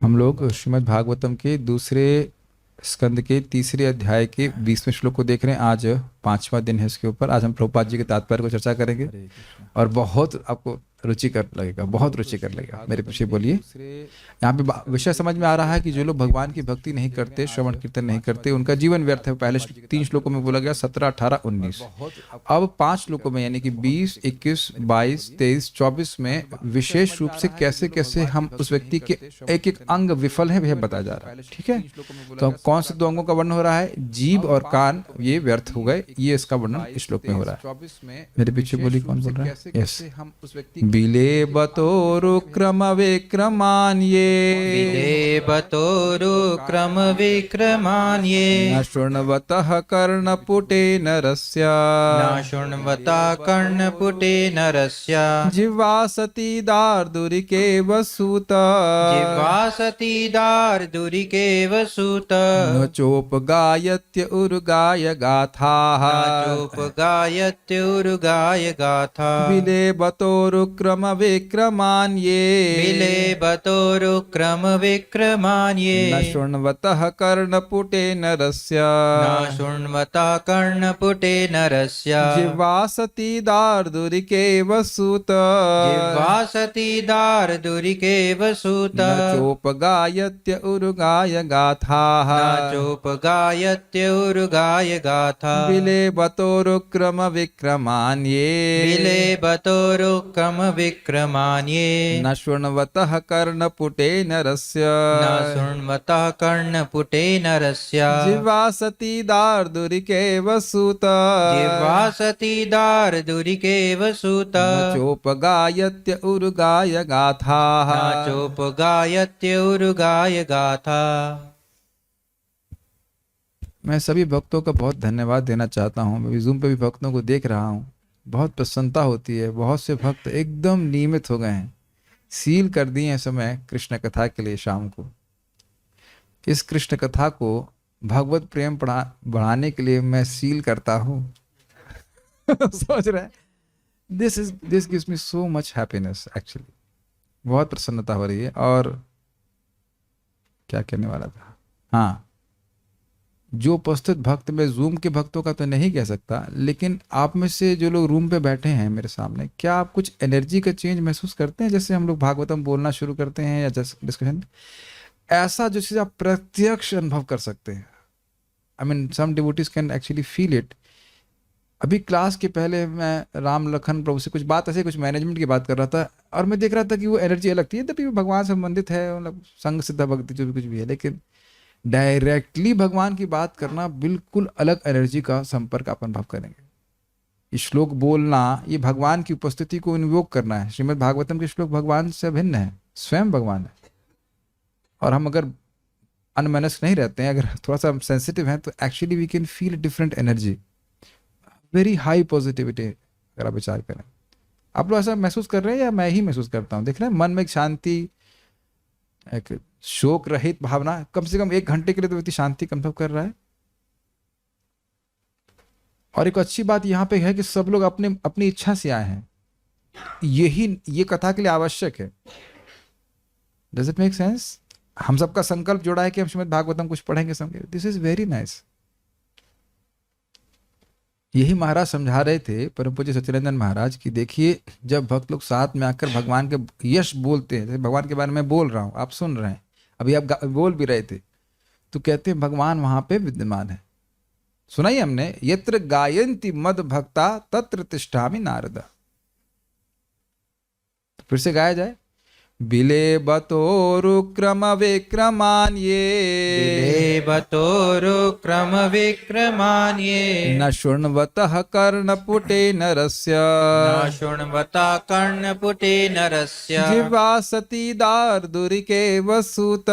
हम लोग श्रीमद् भागवतम के दूसरे स्कंद के तीसरे अध्याय के 20वें श्लोक को देख रहे हैं। आज 5वां दिन है इसके ऊपर। आज हम प्रभुपाद जी के तात्पर्य को चर्चा करेंगे और बहुत आपको रुचिकर लगेगा, बहुत रुचिकर लगेगा। मेरे पीछे बोलिए। यहाँ पे विषय समझ में आ रहा है कि जो लोग भगवान की भक्ति नहीं करते, श्रवण कीर्तन नहीं करते, उनका जीवन व्यर्थ है। पहले 3 श्लोकों में बोला गया 17, 18, 19। अब 5 श्लोकों में यानी कि 20, 21, 22, 23, 24 में विशेष रूप से कैसे कैसे हम उस व्यक्ति के एक एक अंग विफल है, वह बताया जा रहा है। ठीक है, तो अब कौन से 2 अंगों का वर्णन हो रहा है? जीभ और कान, ये व्यर्थ हो गए, ये इसका वर्णन इस श्लोक में हो रहा है। मेरे पीछे बोली, कौन बोल रहा है? यस। बिलेबतोरुक्रम विक्रमान्ये, बिलेबतोरुक्रम विक्रमान्ये, न शृण्वतः कर्णपुटे नरस्य, न शृण्वता कर्णपुटे नरस्य, जिह्वा सती दार्दुरिके वसूत, जिह्वासति दार्दुरिके वसूत, न चोपगायत्य उर्गाय गाथाः, न चोपगायत्युर्गाय गाथा, बिलेबतोरुक्रम विक्रमान्ये, बिलेबतोरुक्रम विक्रमान्ये, न शृण्वतः कर्णपुटे नरस्य, न शृण्वता कर्णपुटे नरस्य, जिह्वा सती दार्दुरिके वसूत, जिह्वासति दार्दुरिके वसूत, न चोपगायत्य उर्गाय गाथाः, न चोपगायत्युर्गाय गाथा, बिलेबतोरुक्रम विक्रमान्ये, बिलेबतोरुक्रम विक्रमान्ये, न शृण्वतः कर्णपुटे नरस्य, न शृण्वतः कर्णपुटे नरस्य, जिह्वा सती दार्दुरिके वसूत, जिह्वासति दार्दुरिके वसूत, न चोपगायत्य उर्गाय गाथाः, न चोपगायत्युर्गाय गाथा। मैं सभी भक्तों का बहुत धन्यवाद देना चाहता हूँ। मैं जूम पे भी भक्तों को देख रहा हूँ, बहुत प्रसन्नता होती है। बहुत से भक्त एकदम नियमित हो गए हैं, सील कर दिए हैं समय कृष्ण कथा के लिए। शाम को इस कृष्ण कथा को भगवत प्रेम बढ़ाने के लिए मैं सील करता हूँ। सोच रहे हैं, this gives me so much happiness actually. बहुत प्रसन्नता हो रही है। और क्या कहने वाला था, हाँ, जो उपस्थित भक्त, में जूम के भक्तों का तो नहीं कह सकता, लेकिन आप में से जो लोग रूम पे बैठे हैं मेरे सामने, क्या आप कुछ एनर्जी का चेंज महसूस करते हैं? जैसे हम लोग भागवतम बोलना शुरू करते हैं या जैसे डिस्कशन, ऐसा जो चीज़ आप प्रत्यक्ष अनुभव कर सकते हैं। I mean some devotees can actually feel it. अभी क्लास के पहले मैं राम लखन प्रभु से कुछ बात, ऐसे कुछ मैनेजमेंट की बात कर रहा था, और मैं देख रहा था कि वो एनर्जी अलग थी। यद्यपि भगवान से संबंधित है, मतलब संग सिद्ध भक्ति जो भी कुछ भी है, लेकिन डायरेक्टली भगवान की बात करना, बिल्कुल अलग एनर्जी का संपर्क आप अनुभव करेंगे। ये श्लोक बोलना, ये भगवान की उपस्थिति को इन्वोक करना है। श्रीमद् भागवतम के श्लोक भगवान से भिन्न है, स्वयं भगवान है। और हम अगर अनमनस्क नहीं रहते हैं, अगर थोड़ा सा सेंसिटिव हैं, तो actually we can feel different energy, very high positivity. अगर आप विचार करें, आप लोग ऐसा महसूस कर रहे हैं या मैं ही महसूस करता हूँ? देख रहे हैं, मन में एक शांति, एक शोक रहित भावना। कम से कम 1 घंटे के लिए तो व्यक्ति शांति का अनुभव कर रहा है। और एक अच्छी बात यहाँ पे है कि सब लोग अपनी इच्छा से आए हैं। ये कथा के लिए आवश्यक है। Does it make sense? हम सबका संकल्प जोड़ा है कि हम श्रीमद् भागवतम कुछ पढ़ेंगे, समझे। This is very nice. यही महाराज समझा रहे थे, परम पूज्य सच्चिदानंद महाराज, की देखिए, जब भक्त लोग साथ में आकर भगवान के यश बोलते हैं, जैसे भगवान के बारे में बोल रहा हूँ, आप सुन रहे हैं, अभी आप बोल भी रहे थे, तो कहते हैं भगवान वहां पे विद्यमान है। सुनाई हमने, यत्र गायन्ति मद भक्ता तत्र तिष्ठामि नारद। तो फिर से गाया जाए, बिलेबतोरुक्रम विक्रमान्ये, बिलेबतोरुक्रम विक्रमान्ये, न शृण्वतः कर्णपुटे नरस्य, न शृण्वता कर्णपुटे नरस्य, जिह्वा सती दार्दुरिके वसूत,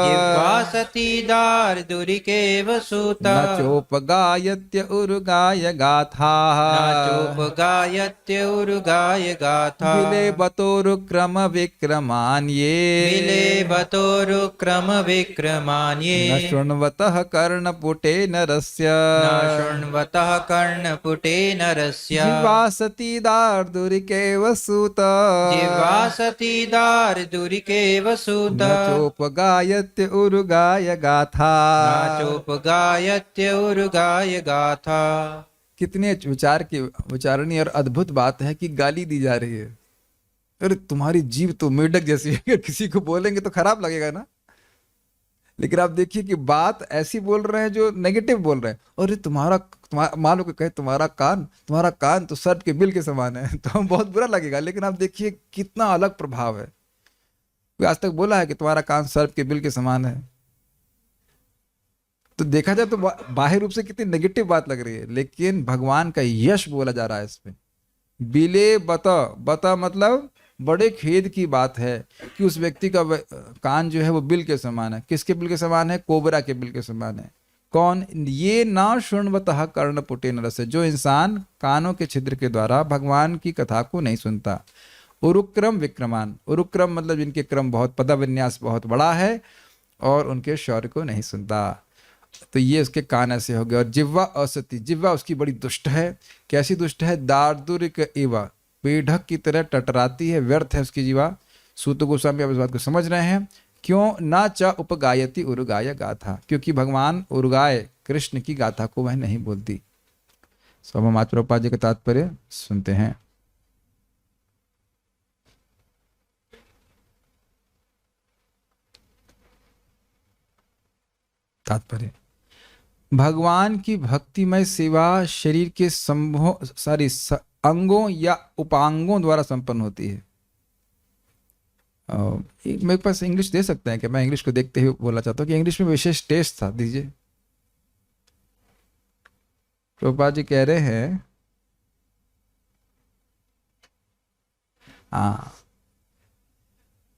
जिह्वासति दार्दुरिके वसूत, न चोपगायत्य उर्गाय गाथाः, न चोपगायत्युर्गाय गाथा, बिलेबतोरुक्रम विक्रमान्ये, विक्रमान्ये विलेभतोरुक्रम न विक्रमान्ये शृण्वतः कर्णपुटे नरस्य न शृण्वतः कर्णपुटे नरस्य जिह्वासति दार्दुरिकेव सूत जिह्वासति दार्दुरिकेव सूत न चोपगायत्य उरुगाय गाथा। न चोपगायत्य उरुगाय गाथा। कितने विचारणीय और अद्भुत बात है कि गाली दी जा रही है। अरे तुम्हारी जीभ तो मेढक जैसी है, किसी को बोलेंगे तो खराब लगेगा ना। लेकिन आप देखिए कि बात ऐसी बोल रहे हैं जो नेगेटिव बोल रहे हैं। अरे मान लो कि कहे तुम्हारा कान तो सर्प के बिल के समान है, तो हम बहुत बुरा लगेगा। लेकिन आप देखिए कितना अलग प्रभाव है। कोई आज तक बोला है कि तुम्हारा कान सर्प के बिल के समान है? तो देखा जाए तो बाहर रूप से कितनी नेगेटिव बात लग रही है, लेकिन भगवान का यश बोला जा रहा है इसमें। बिले बता मतलब बड़े खेद की बात है कि उस व्यक्ति का कान जो है वो बिल के समान है। किसके बिल के समान है? कोबरा के बिल के समान है। कौन? ये ना शृण्वतः कर्णपुटे नरस्य, जो इंसान कानों के छिद्र के द्वारा भगवान की कथा को नहीं सुनता। उरुक्रम विक्रमान, उरुक्रम मतलब जिनके क्रम बहुत, पदविन्यास बहुत बड़ा है और उनके शौर्य को नहीं सुनता। तो ये उसके कान ऐसे हो गए। और जिह्वा असति, जिह्वा उसकी बड़ी दुष्ट है। कैसी दुष्ट है? दार्दुरिक एवा, पेढ़क की तरह टटराती है, व्यर्थ है उसकी जीवा। सूत गोस्वामी आप इस बात को समझ रहे हैं। क्यों? ना च उपगायति उरुगाय गाथा, क्योंकि भगवान उरुगाय कृष्ण की गाथा को वह नहीं बोलती। सब हम आज प्रभुपाद जी का तात्पर्य सुनते हैं। तात्पर्य: भगवान की भक्तिमय सेवा शरीर के अंगों या उपांगों द्वारा संपन्न होती है। मेरे पास इंग्लिश दे सकते हैं कि मैं इंग्लिश को देखते हुए बोलना चाहता हूँ कि इंग्लिश में विशेष टेस्ट था, दीजिए। प्रभुपाद जी कह रहे हैं,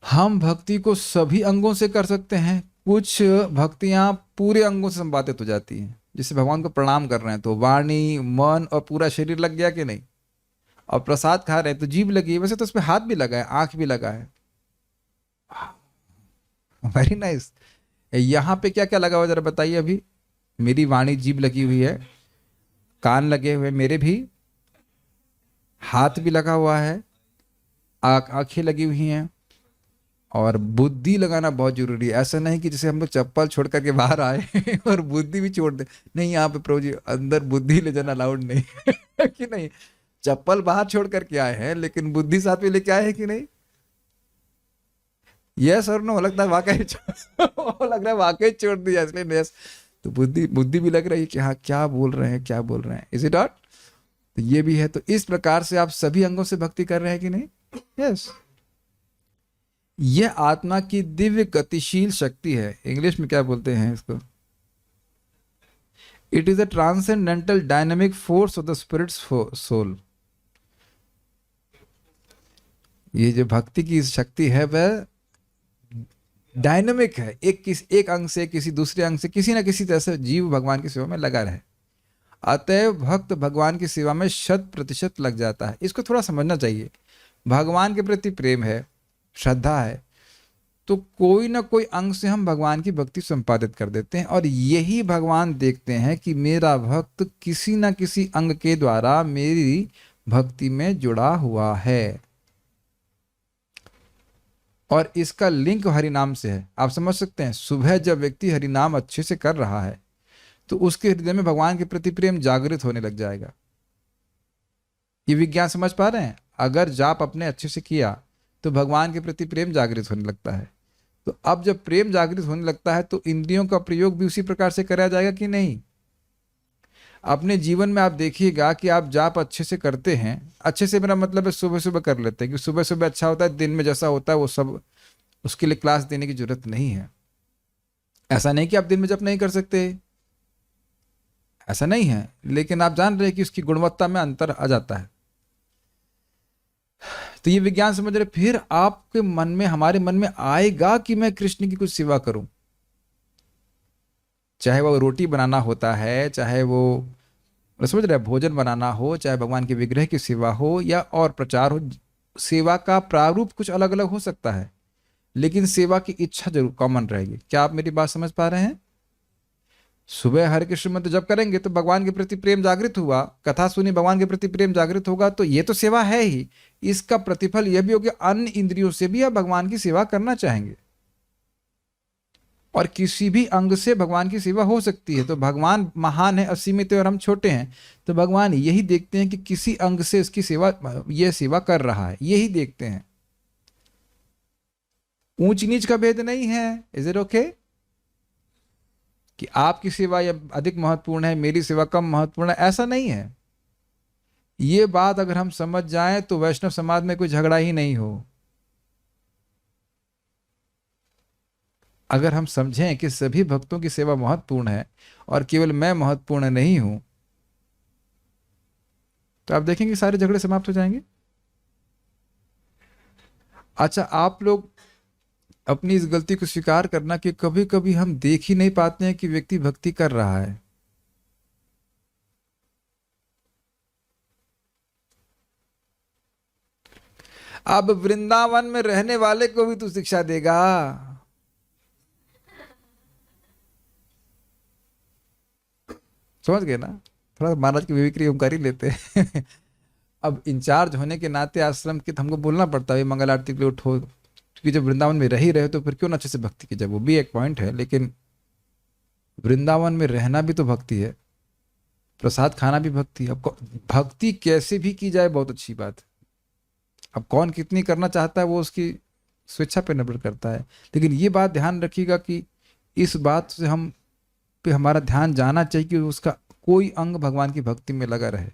हम भक्ति को सभी अंगों से कर सकते हैं। कुछ भक्तियां पूरे अंगों से संपादित हो जाती हैं। जैसे भगवान को प्रणाम कर रहे हैं तो वाणी, मन और पूरा शरीर लग गया कि नहीं। और प्रसाद खा रहे हैं तो जीभ लगी है, वैसे तो उसमें हाथ भी लगा है, आंख भी लगा है। Very nice. यहाँ पे क्या क्या लगा हुआ जरा बताइए। अभी मेरी वाणी, जीभ लगी हुई है, कान लगे हुए मेरे भी, हाथ भी लगा हुआ है, आंखें लगी हुई हैं, और बुद्धि लगाना बहुत जरूरी है। ऐसा नहीं कि जैसे हम लोग चप्पल छोड़ करके बाहर आए और बुद्धि भी छोड़ दे। नहीं, यहाँ पे प्रभु जी अंदर बुद्धि ले जाना अलाउड नहीं है कि नहीं। चप्पल बाहर छोड़ करके आए हैं लेकिन बुद्धि साथ में लेके आए हैं कि नहीं। यस और नो? लगता है वाकई लग रहा है वाकई छोड़ दिया, इसलिए यस। तो बुद्धि भी लग रही है कि हाँ क्या बोल रहे हैं। Is it not? तो ये भी है। तो इस प्रकार से आप सभी अंगों से भक्ति कर रहे हैं कि नहीं? यस। यह आत्मा की दिव्य गतिशील शक्ति है। इंग्लिश में क्या बोलते हैं इसको? It is a transcendental dynamic force of the spirits soul. ये जो भक्ति की शक्ति है वह डायनामिक है। एक अंग से किसी दूसरे अंग से किसी ना किसी तरह से जीव भगवान की सेवा में लगा रहे। अतएव भक्त भगवान की सेवा में 100% लग जाता है। इसको थोड़ा समझना चाहिए। भगवान के प्रति प्रेम है, श्रद्धा है, तो कोई ना कोई अंग से हम भगवान की भक्ति संपादित कर देते हैं। और यही भगवान देखते हैं कि मेरा भक्त किसी ना किसी अंग के द्वारा मेरी भक्ति में जुड़ा हुआ है। और इसका लिंक हरिनाम से है। आप समझ सकते हैं, सुबह जब व्यक्ति हरिनाम अच्छे से कर रहा है तो उसके हृदय में भगवान के प्रति प्रेम जागृत होने लग जाएगा। ये विज्ञान समझ पा रहे हैं? अगर जाप अपने अच्छे से किया तो भगवान के प्रति प्रेम जागृत होने लगता है। तो अब जब प्रेम जागृत होने लगता है तो इंद्रियों का प्रयोग भी उसी प्रकार से कराया जाएगा कि नहीं। अपने जीवन में आप देखिएगा कि आप जाप अच्छे से करते हैं। अच्छे से मेरा मतलब है सुबह सुबह कर लेते हैं, कि सुबह सुबह अच्छा होता है, दिन में जैसा होता है वो सब, उसके लिए क्लास देने की जरूरत नहीं है। ऐसा नहीं कि आप दिन में जप नहीं कर सकते, ऐसा नहीं है, लेकिन आप जान रहे हैं कि उसकी गुणवत्ता में अंतर आ जाता है। तो ये विज्ञान समझ रहे। फिर आपके मन में, हमारे मन में आएगा कि मैं कृष्ण की कुछ सेवा करूं, चाहे वो रोटी बनाना होता है, चाहे वो समझ रहे भोजन बनाना हो, चाहे भगवान के विग्रह की सेवा हो या और प्रचार हो। सेवा का प्रारूप कुछ अलग अलग हो सकता है, लेकिन सेवा की इच्छा जरूर कॉमन रहेगी। क्या आप मेरी बात समझ पा रहे हैं? सुबह हरे कृष्ण मंत्र जब करेंगे तो भगवान के प्रति प्रेम जागृत हुआ, कथा सुनी भगवान के प्रति प्रेम जागृत होगा, तो ये तो सेवा है ही। इसका प्रतिफल यह भी होगा अन्य इंद्रियों से भी आप भगवान की सेवा करना चाहेंगे, और किसी भी अंग से भगवान की सेवा हो सकती है। तो भगवान महान है, असीमित है, और हम छोटे हैं, तो भगवान यही देखते हैं कि किसी अंग से इसकी सेवा, यह सेवा कर रहा है, यही देखते हैं। ऊंच नीच का भेद नहीं है। इज इट ओके कि आपकी सेवा या अधिक महत्वपूर्ण है, मेरी सेवा कम महत्वपूर्ण है? ऐसा नहीं है। ये बात अगर हम समझ जाएं तो वैष्णव समाज में कोई झगड़ा ही नहीं हो। अगर हम समझें कि सभी भक्तों की सेवा महत्वपूर्ण है और केवल मैं महत्वपूर्ण नहीं हूं, तो आप देखेंगे सारे झगड़े समाप्त हो जाएंगे। अच्छा, आप लोग अपनी इस गलती को स्वीकार करना कि कभी कभी हम देख ही नहीं पाते हैं कि व्यक्ति भक्ति कर रहा है। अब वृंदावन में रहने वाले को भी तू शिक्षा देगा? समझ गए ना? थोड़ा महाराज की विवेक हम कर ही लेते हैं। अब इंचार्ज होने के नाते आश्रम के तो हमको बोलना पड़ता है मंगल आरती के लिए उठो, क्योंकि जब वृंदावन में रह ही रहे तो फिर क्यों ना अच्छे से भक्ति की जाए, वो भी एक पॉइंट है। लेकिन वृंदावन में रहना भी तो भक्ति है, प्रसाद खाना भी भक्ति है। अब भक्ति कैसे भी की जाए बहुत अच्छी बात है। अब कौन कितनी करना चाहता है वो उसकी स्वेच्छा पर निर्भर करता है। लेकिन ये बात ध्यान रखिएगा कि इस बात से हम पे हमारा ध्यान जाना चाहिए कि उसका कोई अंग भगवान की भक्ति में लगा रहे।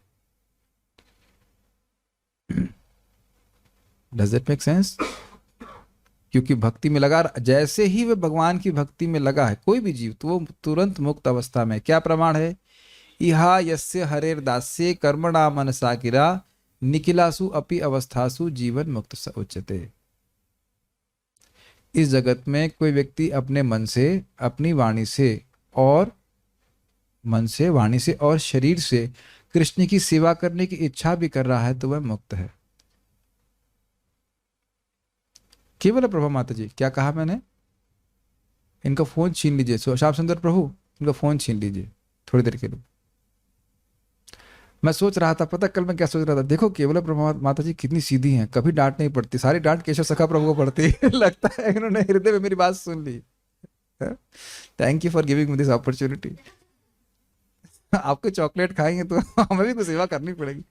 Does it make sense? क्योंकि भक्ति में लगा, जैसे ही वह भगवान की भक्ति में लगा है कोई भी जीव, तो वो तुरंत मुक्त अवस्था में। क्या प्रमाण है? इहा यस्य हरेर दास्ये कर्मणा मनसा गिरा निखिलासु अपि अवस्थासु जीवन मुक्त स उच्यते। इस जगत में कोई व्यक्ति अपने मन से, अपनी वाणी से और मन से, वाणी से और शरीर से कृष्ण की सेवा करने की इच्छा भी कर रहा है तो वह मुक्त है। केवल प्रभा माता जी, क्या कहा मैंने? इनका फोन छीन लीजिए। श्याम सुंदर प्रभु, इनका फोन छीन लीजिए थोड़ी देर के लिए। मैं सोच रहा था, पता कल मैं क्या सोच रहा था, देखो केवल प्रभा माता जी कितनी सीधी हैं, कभी डांट नहीं पड़ती, सारी डांट केशव सखा प्रभु को पड़ती। लगता है इन्होंने हृदय में मेरी बात सुन ली। Thank you for giving me this opportunity. आपको चॉकलेट खाएंगे तो हमें भी कुछ सेवा करनी पड़ेगी।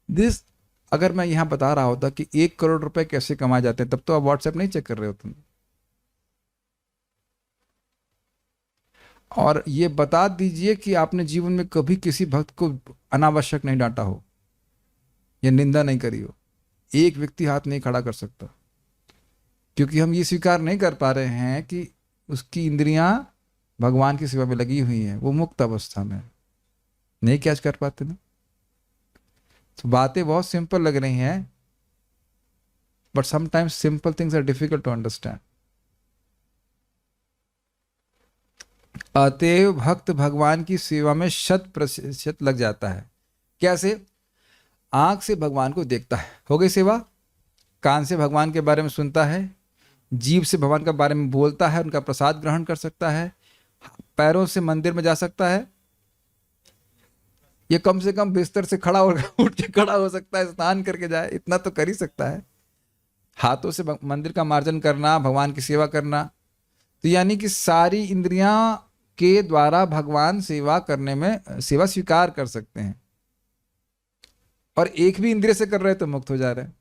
दिस, अगर मैं यहां बता रहा होता कि 1 करोड़ रुपए कैसे कमाए जाते हैं, तब तो आप व्हाट्सएप नहीं चेक कर रहे होते। और ये बता दीजिए कि आपने जीवन में कभी किसी भक्त को अनावश्यक नहीं डांटा हो या निंदा नहीं करी हो। एक व्यक्ति हाथ नहीं खड़ा कर सकता, क्योंकि हम ये स्वीकार नहीं कर पा रहे हैं कि उसकी इंद्रियां भगवान की सेवा में लगी हुई हैं, वो मुक्त अवस्था में नहीं कैच कर पाते ना। तो बातें बहुत सिंपल लग रही हैं, but sometimes simple things are difficult to understand. अतएव भक्त भगवान की सेवा में 100% लग जाता है। कैसे? आंख से भगवान को देखता है, हो गई सेवा। कान से भगवान के बारे में सुनता है, जीभ से भगवान के बारे में बोलता है, उनका प्रसाद ग्रहण कर सकता है, पैरों से मंदिर में जा सकता है, ये कम से कम बिस्तर से खड़ा हो, उठ के खड़ा हो सकता है, स्नान करके जाए, इतना तो कर ही सकता है। हाथों से मंदिर का मार्जन करना, भगवान की सेवा करना, तो यानी कि सारी इंद्रियां के द्वारा भगवान सेवा करने में सेवा स्वीकार कर सकते हैं। और एक भी इंद्रिय से कर रहे तो मुक्त हो जा रहे हैं।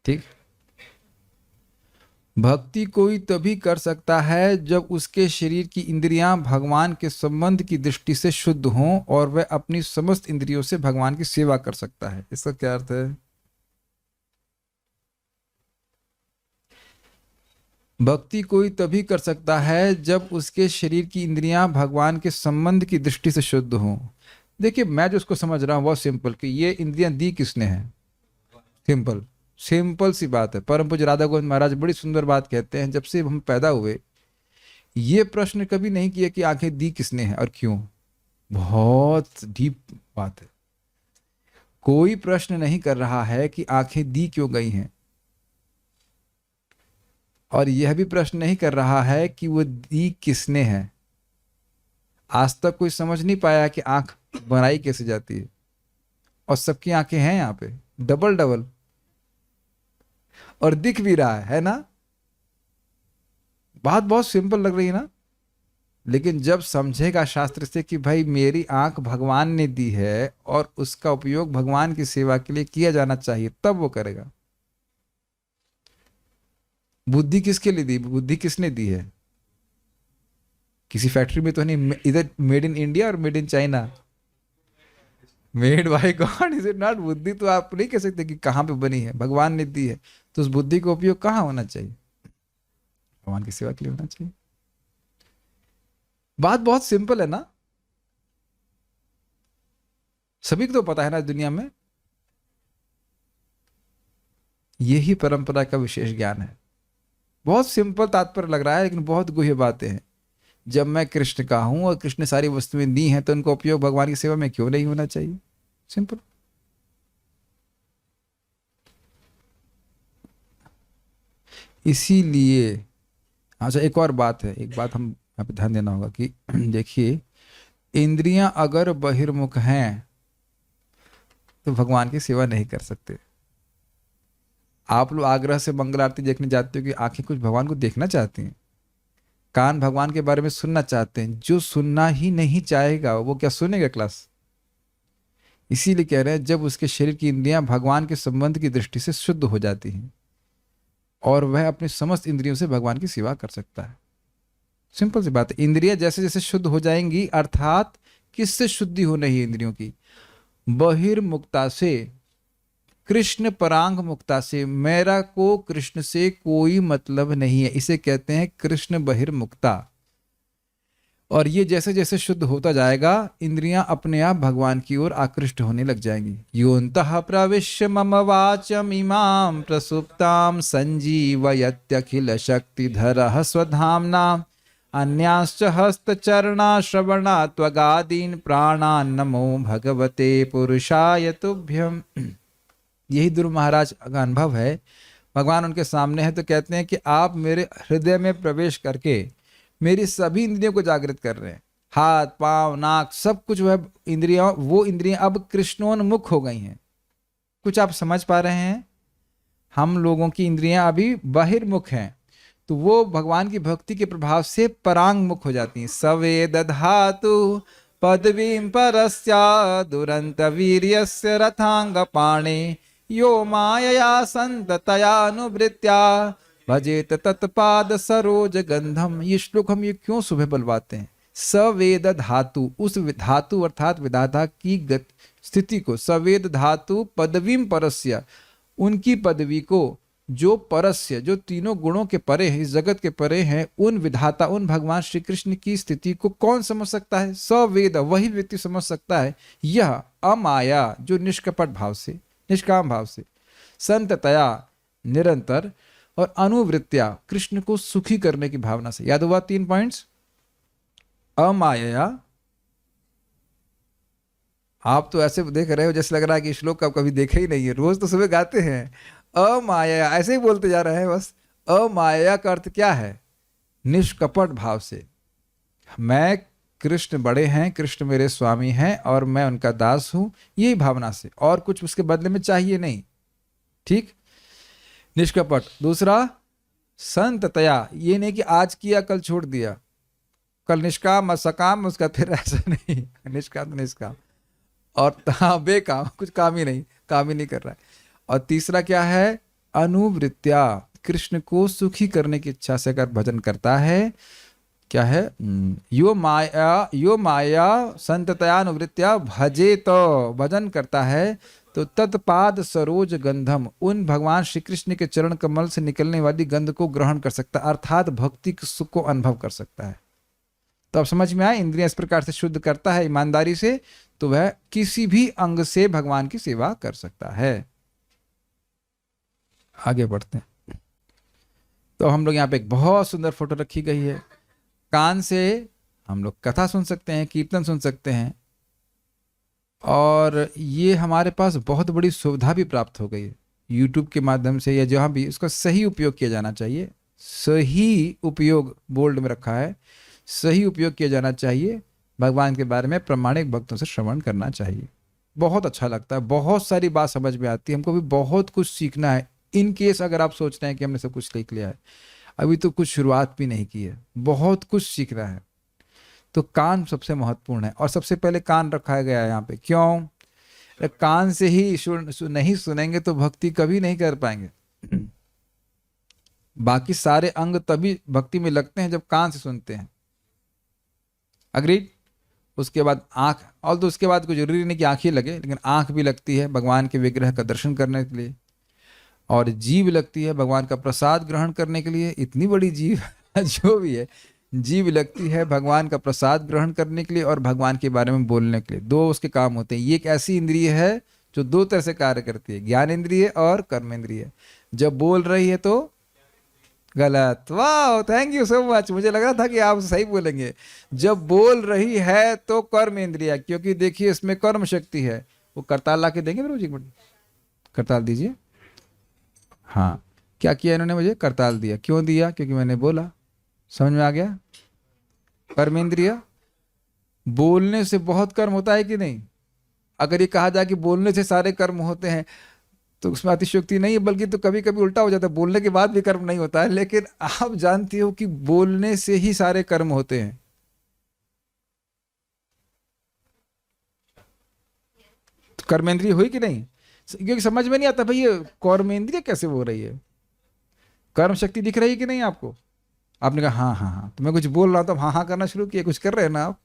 ठीक। भक्ति कोई तभी कर सकता है जब उसके शरीर की इंद्रियां भगवान के संबंध की दृष्टि से शुद्ध हों और वह अपनी समस्त इंद्रियों से भगवान की सेवा कर सकता है। इसका क्या अर्थ है? भक्ति कोई तभी कर सकता है जब उसके शरीर की इंद्रियां भगवान के संबंध की दृष्टि से शुद्ध हों। देखिए, मैं जो उसको समझ रहा हूं बहुत सिंपल, कि ये इंद्रियां दी किसने है। सिंपल सिंपल सी बात है। परम पूज्य राधा गोविंद महाराज बड़ी सुंदर बात कहते हैं, जब से हम पैदा हुए ये प्रश्न कभी नहीं किया कि आंखें दी किसने है और क्यों। बहुत डीप बात है। कोई प्रश्न नहीं कर रहा है कि आंखें दी क्यों गई हैं। और यह भी प्रश्न नहीं कर रहा है कि वो दी किसने है। आज तक कोई समझ नहीं पाया कि आंख बनाई कैसे जाती है, और सबकी आंखें हैं यहाँ पे डबल डबल, और दिख भी रहा है ना। बात बहुत सिंपल लग रही है ना, लेकिन जब समझेगा शास्त्र से कि भाई मेरी आंख भगवान ने दी है और उसका उपयोग भगवान की सेवा के लिए किया जाना चाहिए, तब वो करेगा। बुद्धि किसके लिए दी, बुद्धि किसने दी है? किसी फैक्ट्री में तो नहीं, इधर मेड इन इंडिया और made in China, made by God is it not. बुद्धि तो आप नहीं कह सकते कि कहाँ पे बनी है, भगवान ने दी है, तो उस बुद्धि का उपयोग कहाँ होना चाहिए? भगवान की सेवा के लिए होना चाहिए। बात बहुत सिंपल है ना, सभी को तो पता है ना दुनिया में। यही परंपरा का विशेष ज्ञान है। बहुत सिंपल तात्पर्य लग रहा है, लेकिन बहुत गूढ़ बातें हैं। जब मैं कृष्ण का हूं और कृष्ण ने सारी वस्तुएं दी हैं, तो उनका उपयोग भगवान की सेवा में क्यों नहीं होना चाहिए? सिंपल। इसीलिए अच्छा, एक और बात है, एक बात हम यहाँ पे ध्यान देना होगा कि देखिए, इंद्रियां अगर बहिर्मुख हैं तो भगवान की सेवा नहीं कर सकते। आप लोग आग्रह से मंगल आरती देखने जाते हो कि आंखें कुछ भगवान को देखना चाहती हैं, कान भगवान के बारे में सुनना चाहते हैं। जो सुनना ही नहीं चाहेगा वो क्या सुनेगा क्लास? इसीलिए कह रहे हैं, जब उसके शरीर की इंद्रियां भगवान के संबंध की दृष्टि से शुद्ध हो जाती हैं और वह अपनी समस्त इंद्रियों से भगवान की सेवा कर सकता है। सिंपल सी बात है। इंद्रियां जैसे जैसे शुद्ध हो जाएंगी, अर्थात किससे शुद्धि होनी है इंद्रियों की? बहिर्मुक्ता से, कृष्ण परांग मुक्ता से। मेरा को कृष्ण से कोई मतलब नहीं है, इसे कहते हैं कृष्ण बहिर्मुक्ता। और ये जैसे जैसे शुद्ध होता जाएगा, इंद्रियां अपने आप भगवान की ओर आकृष्ट होने लग जाएंगी। योऽन्तः प्रविश्य मम वाचम इमां प्रसुप्तां संजीवयत्यखिल शक्तिधरः स्वधाम्ना अन्यांश्च हस्तचरणा श्रवणा त्वगादीन् प्राणान् नमो भगवते पुरुषाय तुभ्यम्। यही ध्रुव महाराज का अनुभव है। भगवान उनके सामने है तो कहते हैं कि आप मेरे हृदय में प्रवेश करके मेरी सभी इंद्रियों को जागृत कर रहे हैं। हाथ पांव नाक सब कुछ वह इंद्रियां, वो इंद्रियां अब कृष्णोन्मुख हो गई हैं। कुछ आप समझ पा रहे हैं? हम लोगों की इंद्रियां अभी बहिर्मुख हैं, तो वो भगवान की भक्ति के प्रभाव से परांगमुख हो जाती हैं। सवेद धातु पदवीं परस्या दुरंत वीर्यस्य रथांग पाणे यो मायया संततयानुवृत्त्या भजेत तत्पाद सरोज गंधम। ये श्लोक हम ये क्यों सुबह बुलवाते हैं? सवेद धातु, उस धातु अर्थात विधाता की स्थिति को, सवेद धातु पदवीं परस्य, उनकी पदवी को, जो परस्य, जो तीनों गुणों के परे हैं, इस जगत के परे हैं, उन विधाता, उन भगवान श्री कृष्ण की स्थिति को कौन समझ सकता है? सवेद, वही व्यक्ति समझ सकता है। यह अमाया, जो निष्कपट भाव से, निष्काम भाव से, संततया निरंतर, और अनुवृत्त्या, कृष्ण को सुखी करने की भावना से। याद हुआ 3 पॉइंट्स? अमाया, आप तो ऐसे देख रहे हो जैसे लग रहा है कि श्लोक आप कभी देखे ही नहीं है, रोज तो सुबह गाते हैं। अमाया, ऐसे ही बोलते जा रहे हैं बस। अमाया का अर्थ क्या है? निष्कपट भाव से। मैं, कृष्ण बड़े हैं, कृष्ण मेरे स्वामी हैं और मैं उनका दास हूं, यही भावना से, और कुछ उसके बदले में चाहिए नहीं। ठीक, निष्कपट। दूसरा, संततया, ये नहीं कि आज किया कल छोड़ दिया, कल निष्काम सकाम, उसका फिर ऐसा नहीं, निष्काम निष्काम, और हाँ बेकाम, कुछ काम ही नहीं कर रहा है। और तीसरा क्या है? अनुवृत्त्या, कृष्ण को सुखी करने की इच्छा से अगर भजन करता है, क्या है? यो माया संततयानुवृत्त्या भजे, तो भजन करता है तो तत्पाद सरोज गंधम, उन भगवान श्री कृष्ण के चरण कमल से निकलने वाली गंध को ग्रहण कर सकता है, अर्थात भक्ति के सुख को अनुभव कर सकता है। तो अब समझ में आया, इंद्रियां इस प्रकार से शुद्ध करता है ईमानदारी से, तो वह किसी भी अंग से भगवान की सेवा कर सकता है। आगे बढ़ते हैं। तो हम लोग यहाँ पे एक बहुत सुंदर फोटो रखी गई है। कान से हम लोग कथा सुन सकते हैं, कीर्तन सुन सकते हैं, और ये हमारे पास बहुत बड़ी सुविधा भी प्राप्त हो गई है यूट्यूब के माध्यम से, या जहाँ भी इसका सही उपयोग किया जाना चाहिए। सही उपयोग बोल्ड में रखा है, सही उपयोग किया जाना चाहिए। भगवान के बारे में प्रामाणिक भक्तों से श्रवण करना चाहिए। बहुत अच्छा लगता है, बहुत सारी बात समझ में आती है, हमको भी बहुत कुछ सीखना है। इन केस अगर आप सोच रहे हैं कि हमने सब कुछ सीख लिया है, अभी तो कुछ शुरुआत भी नहीं की है, बहुत कुछ सीखना है। तो कान सबसे महत्वपूर्ण है, और सबसे पहले कान रखा गया है यहाँ पे। क्यों? कान से ही नहीं सुनेंगे तो भक्ति कभी नहीं कर पाएंगे। बाकी सारे अंग तभी भक्ति में लगते हैं जब कान से सुनते हैं। अग्रीड? उसके बाद आंख, और तो उसके बाद कोई जरूरी नहीं कि आंख ही लगे, लेकिन आंख भी लगती है भगवान के विग्रह का दर्शन करने के लिए, और जीभ लगती है भगवान का प्रसाद ग्रहण करने के लिए। इतनी बड़ी जीभ जो भी है, जीभ लगती है भगवान का प्रसाद ग्रहण करने के लिए और भगवान के बारे में बोलने के लिए। दो उसके काम होते हैं। ये एक ऐसी इंद्रिय है जो दो तरह से कार्य करती है, ज्ञान इंद्रिय और कर्म इंद्रिय। जब बोल रही है तो गलत, वाह थैंक यू सो मच, मुझे लग रहा था कि आप सही बोलेंगे। जब बोल रही है तो कर्म इंद्रिय, क्योंकि देखिए इसमें कर्म शक्ति है। वो करताल ला के देंगे प्रभु जी? करताल दीजिए। हाँ, क्या किया इन्होंने? मुझे करताल दिया। क्यों दिया? क्योंकि मैंने बोला। समझ में आ गया? कर्म इंद्रिय, बोलने से बहुत कर्म होता है कि नहीं? अगर ये कहा जाए कि बोलने से सारे कर्म होते हैं तो उसमें अतिशयोक्ति नहीं है, बल्कि तो कभी कभी उल्टा हो जाता है, बोलने के बाद भी कर्म नहीं होता है। लेकिन आप जानती हो कि बोलने से ही सारे कर्म होते हैं। तो कर्मेंद्रिय हुई कि नहीं? क्योंकि समझ में नहीं आता भाई ये कर्मेंद्रिय कैसे हो रही है। कर्म शक्ति दिख रही है कि नहीं आपको? आपने कहा हाँ हाँ हाँ, तो मैं कुछ बोल रहा था, हाँ हाँ करना शुरू किया। कुछ कर रहे हैं ना आप?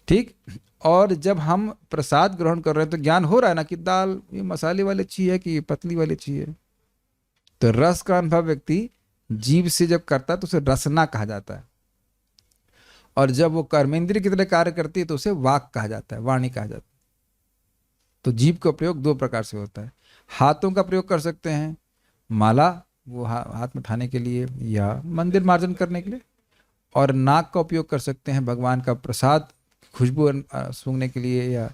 ठीक। और जब हम प्रसाद ग्रहण कर रहे हैं तो ज्ञान हो रहा है ना कि दाल ये मसाले वाली चाहिए कि पतली वाली चाहिए। तो रस का अनुभव व्यक्ति जीभ से जब करता है तो उसे रसना कहा जाता है, और जब वो कर्मेंद्रिय की तरह कार्य करती है तो उसे वाक कहा जाता है, वाणी कहा जाता है। तो जीभ का प्रयोग दो प्रकार से होता है। हाथों का प्रयोग कर सकते हैं, माला वो हाथ में उठाने के लिए या मंदिर मार्जन करने के लिए, और नाक का उपयोग कर सकते हैं भगवान का प्रसाद खुशबू सूंघने के लिए, या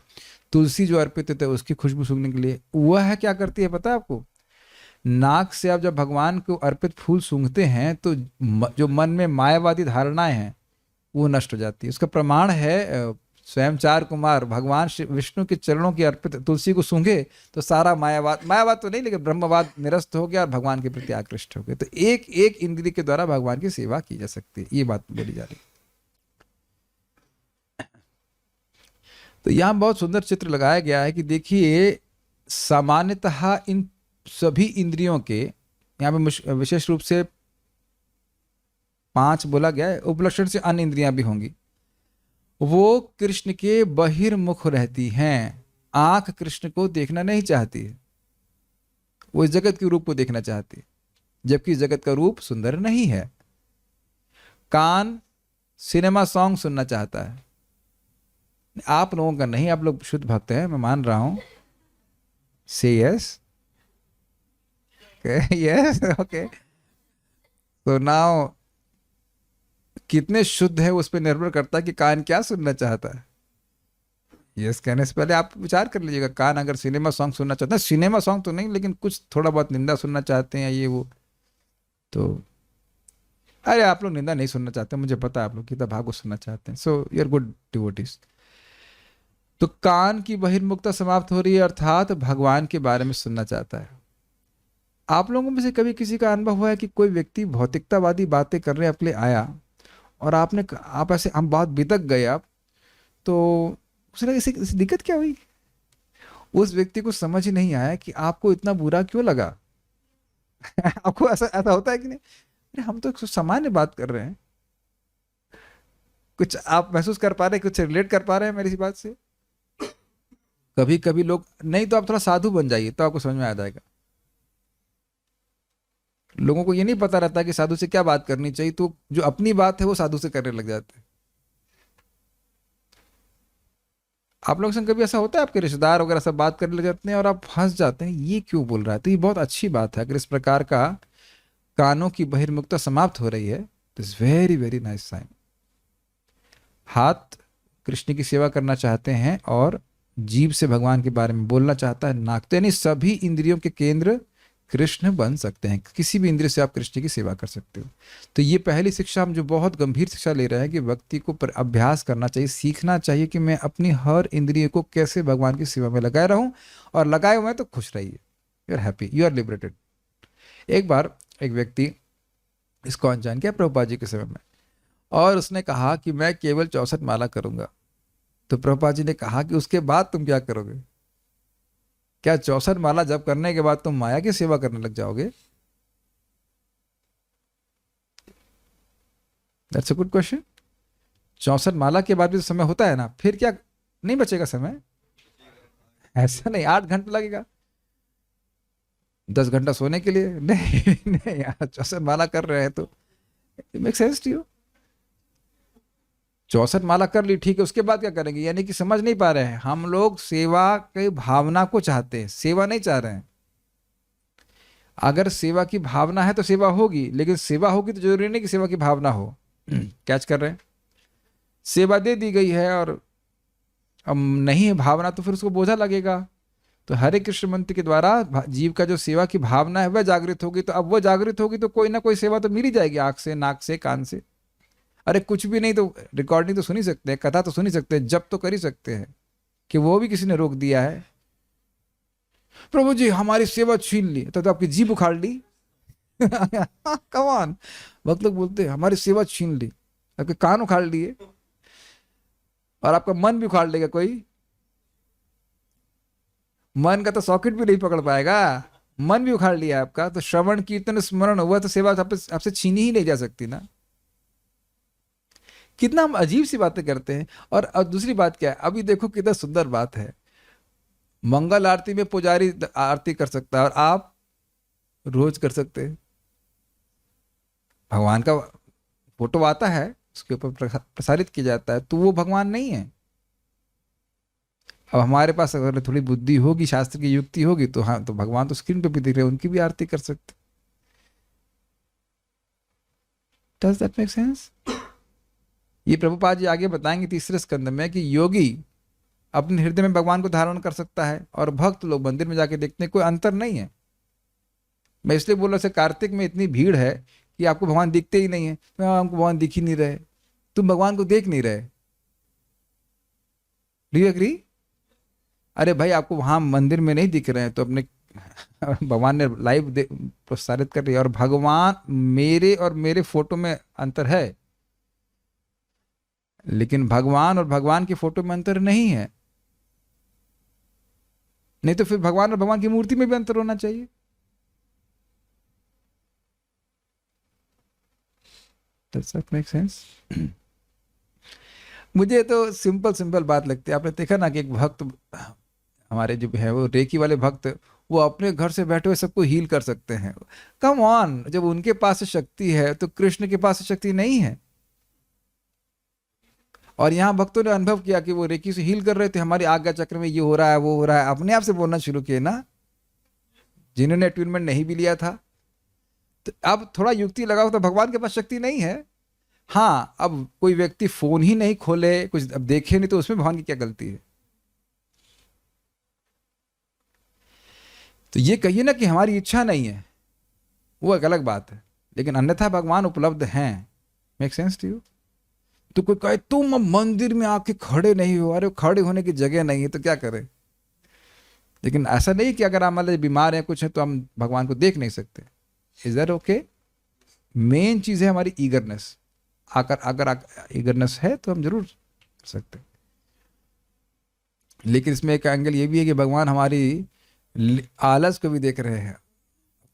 तुलसी जो अर्पित होता है उसकी खुशबू सूंघने के लिए। वह है क्या करती है पता है आपको? नाक से आप जब भगवान को अर्पित फूल सूंघते हैं तो जो मन में मायावादी धारणाएं हैं वो नष्ट हो जाती है। उसका प्रमाण है स्वयं चार कुमार भगवान विष्णु के चरणों की अर्पित तुलसी को सूंघे तो सारा मायावाद तो नहीं लेकिन ब्रह्मवाद निरस्त हो गया और भगवान के प्रति आकृष्ट हो गए। तो एक एक इंद्रिय के द्वारा भगवान की सेवा की जा सकती है, ये बात बोली जा रही। तो यहां बहुत सुंदर चित्र लगाया गया है कि देखिए सामान्यतः इन सभी इंद्रियों के यहाँ पे विशेष रूप से 5 बोला गया है, उपलक्षण से अन्य इंद्रियां भी होंगी। वो कृष्ण के बहिर्मुख रहती हैं। आंख कृष्ण को देखना नहीं चाहती है, वो इस जगत के रूप को देखना चाहती है, जबकि इस जगत का रूप सुंदर नहीं है। कान सिनेमा सॉन्ग सुनना चाहता है, आप लोगों का नहीं, आप लोग शुद्ध भक्त हैं, मैं मान रहा हूं। से यस, यस, ओके। तो नाउ कितने शुद्ध है उस पर निर्भर करता है कि कान क्या सुनना चाहता है। यस कहने से पहले आप विचार कर लीजिएगा। कान अगर सिनेमा सॉन्ग सुनना चाहता है, सिनेमा सॉन्ग तो नहीं लेकिन कुछ थोड़ा बहुत निंदा सुनना चाहते हैं ये वो, तो अरे आप लोग निंदा नहीं सुनना चाहते, मुझे पता है आप लोग कितना भागवत सुनना चाहते हैं। So you are good devotees. तो कान की बहिर्मुखता समाप्त हो रही है, अर्थात भगवान के बारे में सुनना चाहता है। आप लोगों में से कभी किसी का अनुभव हुआ है कि कोई व्यक्ति भौतिकतावादी बातें करने अपने आया और आप ऐसे हम बात बितक गए आप, तो उसने इसी दिक्कत क्या हुई? उस व्यक्ति को समझ ही नहीं आया कि आपको इतना बुरा क्यों लगा। आपको ऐसा ऐसा होता है कि नहीं? अरे हम तो सामान्य बात कर रहे हैं, कुछ आप महसूस कर पा रहे हैं, कुछ रिलेट कर पा रहे हैं मेरी इस बात से? कभी कभी लोग नहीं, तो आप थोड़ा साधु बन जाइए तो आपको समझ में आ जाएगा। लोगों को ये नहीं पता रहता कि साधु से क्या बात करनी चाहिए, तो जो अपनी बात है वो साधु से करने लग जाते हैं। आप लोगों से कभी ऐसा होता है आपके रिश्तेदार वगैरह सब बात करने लग जाते हैं और आप फंस जाते हैं, ये क्यों बोल रहा है? तो ये बहुत अच्छी बात है। अगर इस प्रकार का कानों की बहिर्मुखता समाप्त हो रही है तो it's very very nice sign. हाथ कृष्ण की सेवा करना चाहते हैं और जीभ से भगवान के बारे में बोलना चाहता है। नाक तो यानी सभी इंद्रियों के केंद्र कृष्ण बन सकते हैं। किसी भी इंद्रिय से आप कृष्ण की सेवा कर सकते हो। तो ये पहली शिक्षा हम जो बहुत गंभीर शिक्षा ले रहे हैं कि व्यक्ति को अभ्यास करना चाहिए, सीखना चाहिए कि मैं अपनी हर इंद्रिय को कैसे भगवान की सेवा में लगाए रहूं, और लगाए हुए हैं तो खुश रहिए, you are happy, you are liberated. एक बार एक व्यक्ति इस्कॉन ज्वाइन किया प्रभुपाद जी के समय में, और उसने कहा कि मैं केवल 64 माला करूंगा। तो प्रभुपाद जी ने कहा कि उसके बाद तुम क्या करोगे? क्या 64 माला जप करने के बाद तुम माया की सेवा करने लग जाओगे? That's a good question. 64 माला के बाद भी तो समय होता है ना, फिर क्या नहीं बचेगा समय? ऐसा नहीं 8 घंटे लगेगा 10 घंटा सोने के लिए? नहीं नहीं यार, 64 माला कर रहे हैं तो मेक सेंस टू यू। 64 माला कर ली, ठीक है, उसके बाद क्या करेंगे? यानी कि समझ नहीं पा रहे हैं हम लोग, सेवा की भावना को चाहते हैं, सेवा नहीं चाह रहे हैं। अगर सेवा की भावना है तो सेवा होगी, लेकिन सेवा होगी तो जरूरी नहीं कि सेवा की भावना हो। कैच कर रहे हैं? सेवा दे दी गई है और अब नहीं है भावना, तो फिर उसको बोझा लगेगा। तो हरे कृष्ण मंत्र के द्वारा जीव का जो सेवा की भावना है वह जागृत होगी, तो अब वह जागृत होगी तो कोई ना कोई सेवा तो मिल ही जाएगी, आंख से, नाक से, कान से। अरे कुछ भी नहीं तो रिकॉर्डिंग तो सुन ही सकते हैं, कथा तो सुन ही सकते हैं, जब तो कर ही सकते हैं, कि वो भी किसी ने रोक दिया है? प्रभु जी हमारी सेवा छीन ली, तो आपकी जीभ उखाड़ ली। कम ऑन, बहुत लोग बोलते हैं हमारी सेवा छीन ली, आपके कान उखाड़ लिए, और आपका मन भी उखाड़ लेगा कोई। मन का तो सॉकेट भी नहीं पकड़ पाएगा, मन भी उखाड़ लिया आपका, तो श्रवण कीर्तन स्मरण हुआ तो सेवा आपसे छीनी ही नहीं जा सकती ना। कितना हम अजीब सी बातें करते हैं। और दूसरी बात क्या है, अभी देखो कितना सुंदर बात है, मंगल आरती में पुजारी आरती कर सकता है और आप रोज कर सकते हैं। भगवान का फोटो आता है, उसके ऊपर प्रसारित किया जाता है, तो वो भगवान नहीं है। अब हमारे पास अगर थोड़ी बुद्धि होगी, शास्त्र की युक्ति होगी, तो हाँ, तो भगवान तो स्क्रीन पे भी दिख रहे हैं, उनकी भी आरती कर सकते। Does that make sense? ये प्रभुपाद जी आगे बताएंगे तीसरे स्कंद में कि योगी अपने हृदय में भगवान को धारण कर सकता है, और भक्त लोग मंदिर में जाके देखते हैं, कोई अंतर नहीं है। मैं इसलिए बोल रहा हूँ, कार्तिक में इतनी भीड़ है कि आपको भगवान दिखते ही नहीं है। हमको भगवान दिख ही नहीं रहे, तुम भगवान को देख नहीं रहे। Do you agree? अरे भाई, आपको वहां मंदिर में नहीं दिख रहे हैं तो अपने भगवान ने लाइव प्रसारित कर रही है, और भगवान मेरे और मेरे फोटो में अंतर है, लेकिन भगवान और भगवान की फोटो में अंतर नहीं है। नहीं तो फिर भगवान और भगवान की मूर्ति में भी अंतर होना चाहिए। Does that make sense? मुझे तो सिंपल सिंपल बात लगती है। आपने देखा ना कि एक भक्त हमारे जो है, वो रेकी वाले भक्त, वो अपने घर से बैठे हुए सबको हील कर सकते हैं। कम ऑन, जब उनके पास शक्ति है तो कृष्ण के पास शक्ति नहीं है? और यहाँ भक्तों ने अनुभव किया कि वो रेकी से हील कर रहे थे, हमारी आज्ञा चक्र में ये हो रहा है, वो हो रहा है, अपने आप से बोलना शुरू किए ना, जिन्होंने अट्यूनमेंट नहीं भी लिया था। तो अब थोड़ा युक्ति लगाओ तो भगवान के पास शक्ति नहीं है। हाँ, अब कोई व्यक्ति फोन ही नहीं खोले, कुछ अब देखे नहीं, तो उसमें भगवान की क्या गलती है? तो ये कहिए ना कि हमारी इच्छा नहीं है, वो एक अलग बात है, लेकिन अन्यथा भगवान उपलब्ध हैं। Make sense to you? तो कोई कहे तुम अब मंदिर में आके खड़े नहीं हो, अरे खड़े होने की जगह नहीं है तो क्या करें? लेकिन ऐसा नहीं कि अगर हम बीमार हैं, कुछ है, तो हम भगवान को देख नहीं सकते। Is that okay? मेन चीज है हमारी ईगरनेस। अगर ईगरनेस है तो हम जरूर कर सकते हैं। लेकिन इसमें एक एंगल ये भी है कि भगवान हमारी आलस को भी देख रहे हैं।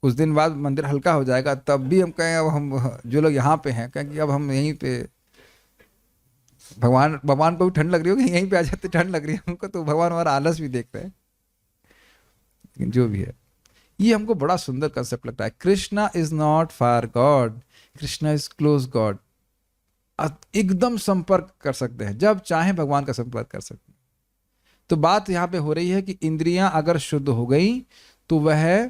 कुछ दिन बाद मंदिर हल्का हो जाएगा, तब भी हम कहें, अब हम जो लोग यहाँ पे हैं कहें कि अब हम यहीं पे, भगवान को भी ठंड लग रही होगी, यहीं पे आ जाते, ठंड लग रही है हमको, तो भगवान हमारा आलस भी देख रहे हैं। लेकिन जो भी है, ये हमको बड़ा सुंदर कंसेप्ट लगता है। Krishna is not far God, Krishna is close God. एकदम संपर्क कर सकते हैं, जब चाहे भगवान का संपर्क कर सकते हैं। तो बात यहाँ पे हो रही है कि इंद्रियां अगर शुद्ध हो गई तो वह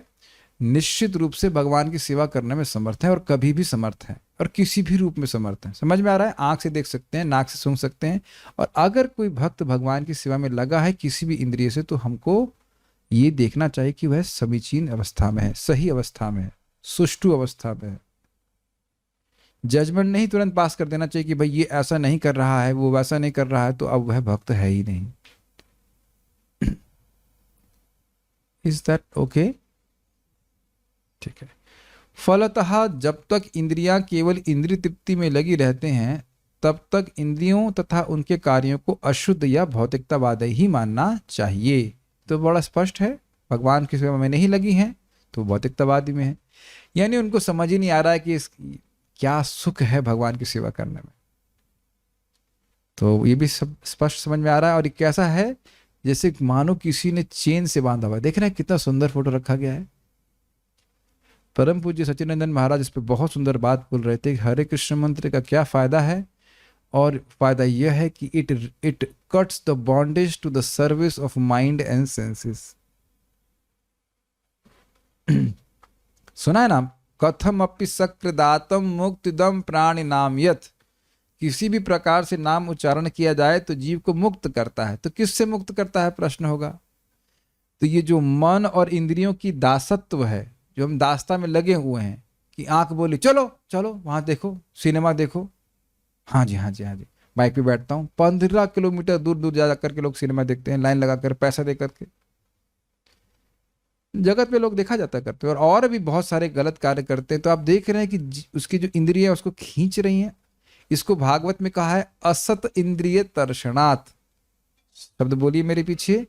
निश्चित रूप से भगवान की सेवा करने में समर्थ है, और कभी भी समर्थ है, और किसी भी रूप में समर्थ है। समझ में आ रहा है? आंख से देख सकते हैं, नाक से सुन सकते हैं। और अगर कोई भक्त भगवान की सेवा में लगा है किसी भी इंद्रिय से, तो हमको ये देखना चाहिए कि वह समीचीन अवस्था में है, सही अवस्था में है, सुष्ठु अवस्था में है। जजमेंट नहीं तुरंत पास कर देना चाहिए कि भाई ये ऐसा नहीं कर रहा है, वो वैसा नहीं कर रहा है, तो अब वह भक्त है ही नहीं। Is that okay? ठीक है। फलतः जब तक इंद्रियां केवल इंद्रिय तृप्ति में लगी रहते हैं, तब तक इंद्रियों तथा उनके कार्यों को अशुद्ध या भौतिकतावादी ही मानना चाहिए। तो बड़ा स्पष्ट है, भगवान की सेवा में नहीं लगी हैं तो भौतिकतावादी में है, यानी उनको समझ ही नहीं आ रहा है कि क्या सुख है भगवान की सेवा करने में। तो ये भी सब स्पष्ट समझ में आ रहा है। और ये कैसा है, जैसे मानो किसी ने चेन से बांधा हुआ। देख रहे हैं कितना सुंदर फोटो रखा गया है। परम पूज्य सच्चिदानंद महाराज इस पे बहुत सुंदर बात बोल रहे थे। हरे कृष्ण मंत्र का क्या फायदा है, और फायदा यह है कि it cuts the bondage to the service of mind and senses. सुना है नाम, कथम अपि सकृदातम मुक्तिदम प्राणी नाम यथ। किसी भी प्रकार से नाम उच्चारण किया जाए तो जीव को मुक्त करता है। तो किससे मुक्त करता है, प्रश्न होगा। तो ये जो मन और इंद्रियों की दासत्व है, जो हम दास्ता में लगे हुए हैं कि आंख बोली चलो चलो वहां देखो, सिनेमा देखो, हाँ जी हाँ जी हाँ जी, बाइक पे बैठता हूँ, 15 किलोमीटर दूर दूर जा करके लोग सिनेमा देखते हैं, लाइन लगा कर, पैसा दे करके। जगत में लोग देखा जाता करते हैं, और भी बहुत सारे गलत कार्य करते हैं। तो आप देख रहे हैं कि उसकी जो इंद्रिय है उसको खींच रही हैं। इसको भागवत में कहा है असत इंद्रिय तर्षणात्। शब्द बोलिए मेरे पीछे,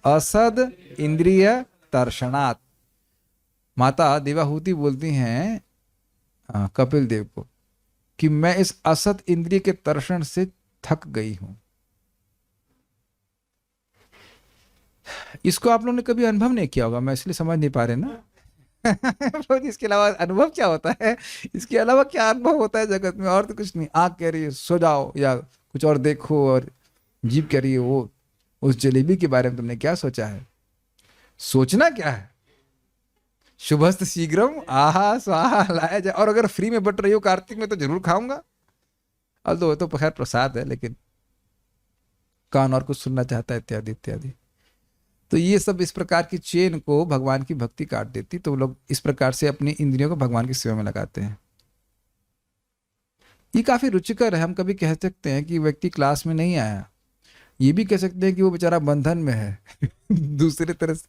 असद इंद्रिय तर्षणात्। माता देवाहूति बोलती हैं कपिल देव को कि मैं इस असत इंद्रिय के तर्षण से थक गई हूं। इसको आप लोगों ने कभी अनुभव नहीं किया होगा, मैं इसलिए समझ नहीं पा रहे ना। इसके अलावा अनुभव क्या होता है, इसके अलावा क्या अनुभव होता है जगत में, और तो कुछ नहीं। आंख कह रही है सो जाओ या कुछ और देखो, और जीभ कह रही है वो उस जलेबी के बारे में तुमने क्या सोचा है। सोचना क्या है, शुभस्त शीघ्रम आहा स्वाहा लाया जाए। और अगर फ्री में बट रही हो कार्तिक में तो जरूर खाऊंगा। अब तो खैर प्रसाद है, लेकिन कान और कुछ सुनना चाहता है, इत्यादि इत्यादि। तो ये सब इस प्रकार की चेन को भगवान की भक्ति काट देती। तो लोग इस प्रकार से अपनी इंद्रियों को भगवान की सेवा में लगाते हैं। ये काफी रुचिकर है। हम कभी कह सकते हैं कि व्यक्ति क्लास में नहीं आया, ये भी कह सकते हैं कि वो बेचारा बंधन में है। दूसरे तरह से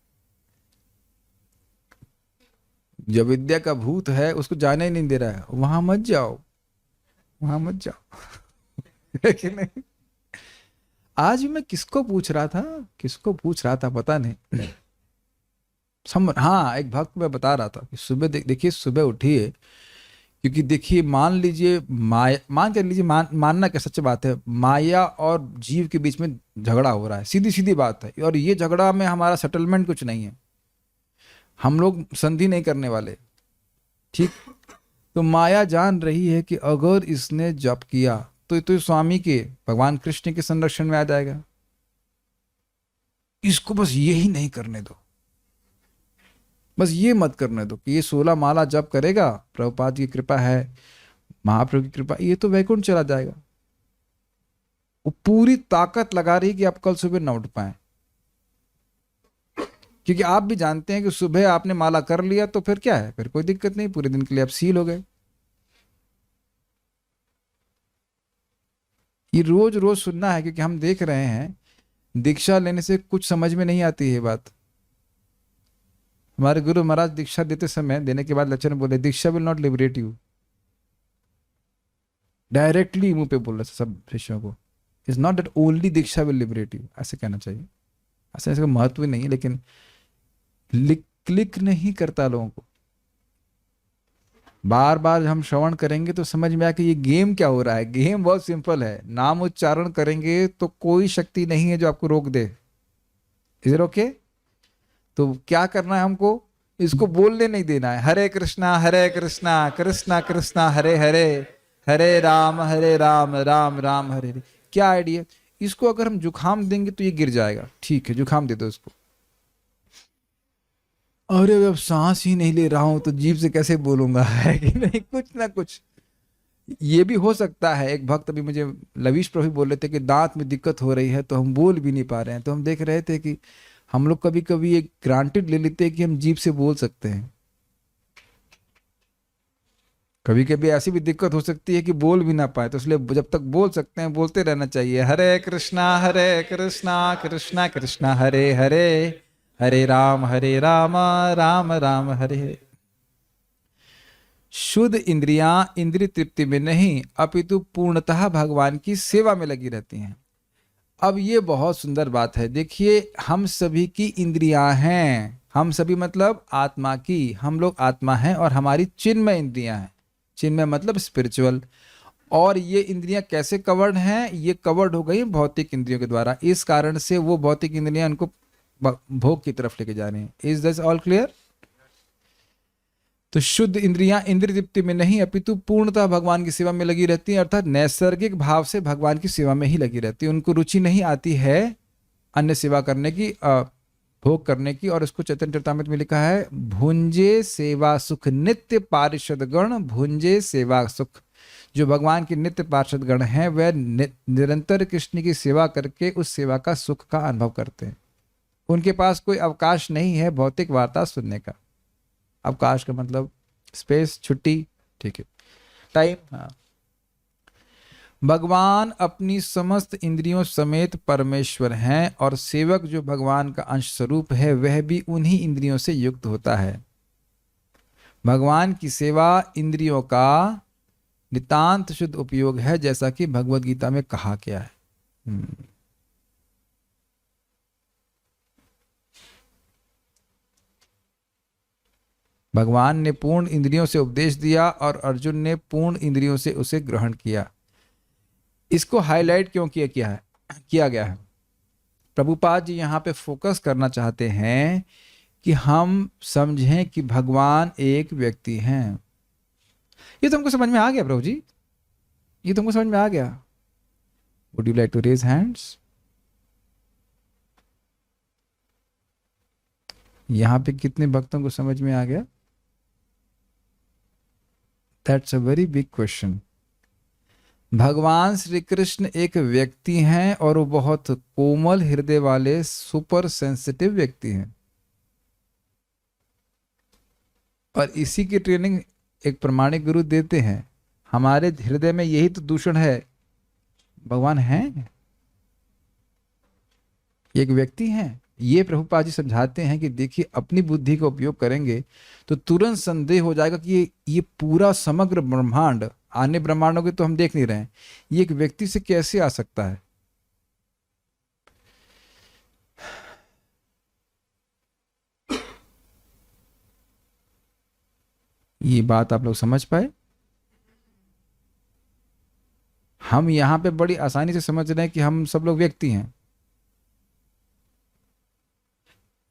जो विद्या का भूत है उसको जाने ही नहीं दे रहा है, वहां मत जाओ, वहां मत जाओ। है कि नहीं? आज भी मैं किसको पूछ रहा था पता नहीं। हाँ, एक भक्त में बता रहा था कि सुबह देखिए सुबह उठिए, क्योंकि देखिए मान लीजिए मानना क्या, सच्ची बात है, माया और जीव के बीच में झगड़ा हो रहा है, सीधी सीधी बात है। और ये झगड़ा में हमारा सेटलमेंट कुछ नहीं है, हम लोग संधि नहीं करने वाले, ठीक। तो माया जान रही है कि अगर इसने जप किया तो स्वामी के, भगवान कृष्ण के संरक्षण में आ जाएगा। इसको बस यही नहीं करने दो, बस ये मत करने दो कि ये 16 माला जप करेगा, प्रभुपाद की कृपा है, महाप्रभु की कृपा, ये तो वैकुंठ चला जाएगा। वो पूरी ताकत लगा रही कि आप कल सुबह न उठ पाए, क्योंकि आप भी जानते हैं कि सुबह आपने माला कर लिया तो फिर क्या है, फिर कोई दिक्कत नहीं, पूरे दिन के लिए आप सील हो गए। ये रोज रोज सुनना है, क्योंकि हम देख रहे हैं दीक्षा लेने से कुछ समझ में नहीं आती है बात। हमारे गुरु महाराज दीक्षा देते समय, देने के बाद लेक्चर में बोले, diksha will not liberate you. Directly मुंह पे बोल रहे सब शिष्यों को, is not that only diksha will liberate you, ऐसे कहना चाहिए। ऐसे इसका महत्व नहीं है, लेकिन क्लिक नहीं करता लोगों को। बार बार हम श्रवण करेंगे तो समझ में आया कि ये गेम क्या हो रहा है। गेम बहुत सिंपल है, नाम उच्चारण करेंगे तो कोई शक्ति नहीं है जो आपको रोक दे। Is it okay? तो क्या करना है हमको, इसको बोलने नहीं देना है। हरे कृष्णा कृष्णा कृष्णा हरे हरे, हरे राम राम राम हरे हरे। क्या आइडिया, इसको अगर हम जुखाम देंगे तो ये गिर जाएगा, ठीक है जुखाम दे दो इसको। अरे अब सांस ही नहीं ले रहा हूं तो जीभ से कैसे बोलूंगा, है कि नहीं? कुछ ना कुछ ये भी हो सकता है। एक भक्त अभी मुझे लवीश प्रभु बोल रहे थे कि दांत में दिक्कत हो रही है तो हम बोल भी नहीं पा रहे हैं। तो हम देख रहे थे कि हम लोग कभी कभी ये ग्रांटेड ले लेते हैं कि हम जीभ से बोल सकते हैं। कभी कभी ऐसी भी दिक्कत हो सकती है कि बोल भी ना पाए, तो इसलिए जब तक बोल सकते हैं बोलते रहना चाहिए। हरे कृष्णा कृष्णा कृष्णा हरे हरे, हरे राम राम राम हरे हरे। शुद्ध इंद्रियां इंद्रिय तृप्ति में नहीं अपितु पूर्णतः भगवान की सेवा में लगी रहती हैं। अब ये बहुत सुंदर बात है। देखिए, हम सभी की इंद्रियां हैं, हम सभी मतलब आत्मा की, हम लोग आत्मा हैं और हमारी चिन्मय इंद्रियां हैं। चिन्मय मतलब स्पिरिचुअल। और ये इंद्रियां कैसे कवर्ड हैं? ये कवर्ड हो गई भौतिक इंद्रियों के द्वारा। इस कारण से वो भौतिक इंद्रियां उनको भोग की तरफ लेके जा रही हैं। Is this all clear? तो शुद्ध इंद्रियां इंद्रिय तृप्ति में नहीं अपितु पूर्णतः भगवान की सेवा में लगी रहती हैं, अर्थात नैसर्गिक भाव से भगवान की सेवा में ही लगी रहती है। उनको रुचि नहीं आती है अन्य सेवा करने की, भोग करने की। और इसको चैतन्य चरितामृत में लिखा है, भुंजे सेवा सुख नित्य पार्षद गण भुंजे सेवा सुख। जो भगवान के नित्य पार्षद गण हैं वह निरंतर कृष्ण की सेवा करके उस सेवा का सुख का अनुभव करते हैं। उनके पास कोई अवकाश नहीं है भौतिक वार्ता सुनने का। अवकाश का मतलब स्पेस, छुट्टी, ठीक है, टाइम। हाँ, भगवान अपनी समस्त इंद्रियों समेत परमेश्वर हैं और सेवक जो भगवान का अंश स्वरूप है वह भी उन्हीं इंद्रियों से युक्त होता है। भगवान की सेवा इंद्रियों का नितांत शुद्ध उपयोग है, जैसा कि भगवत गीता में कहा गया है। भगवान ने पूर्ण इंद्रियों से उपदेश दिया और अर्जुन ने पूर्ण इंद्रियों से उसे ग्रहण किया। इसको हाईलाइट क्यों किया गया है? प्रभुपाद जी यहाँ पे फोकस करना चाहते हैं कि हम समझें कि भगवान एक व्यक्ति हैं। ये तुमको समझ में आ गया प्रभु जी? ये तुमको समझ में आ गया? Would you like to raise hands? यहाँ पे कितने भक्तों को समझ में आ गया? That's a very big question. भगवान श्री कृष्ण एक व्यक्ति हैं और वो बहुत कोमल हृदय वाले सुपर सेंसिटिव व्यक्ति हैं। और इसी की ट्रेनिंग एक प्रमाणिक गुरु देते हैं। हमारे हृदय में यही तो दूषण है। भगवान हैं, एक व्यक्ति हैं। ये प्रभुपाद जी समझाते हैं कि देखिए, अपनी बुद्धि का उपयोग करेंगे तो तुरंत संदेह हो जाएगा कि ये पूरा समग्र ब्रह्मांड, अन्य ब्रह्मांडों के तो हम देख नहीं रहे हैं, ये एक व्यक्ति से कैसे आ सकता है? ये बात आप लोग समझ पाए? हम यहां पे बड़ी आसानी से समझ रहे हैं कि हम सब लोग व्यक्ति हैं।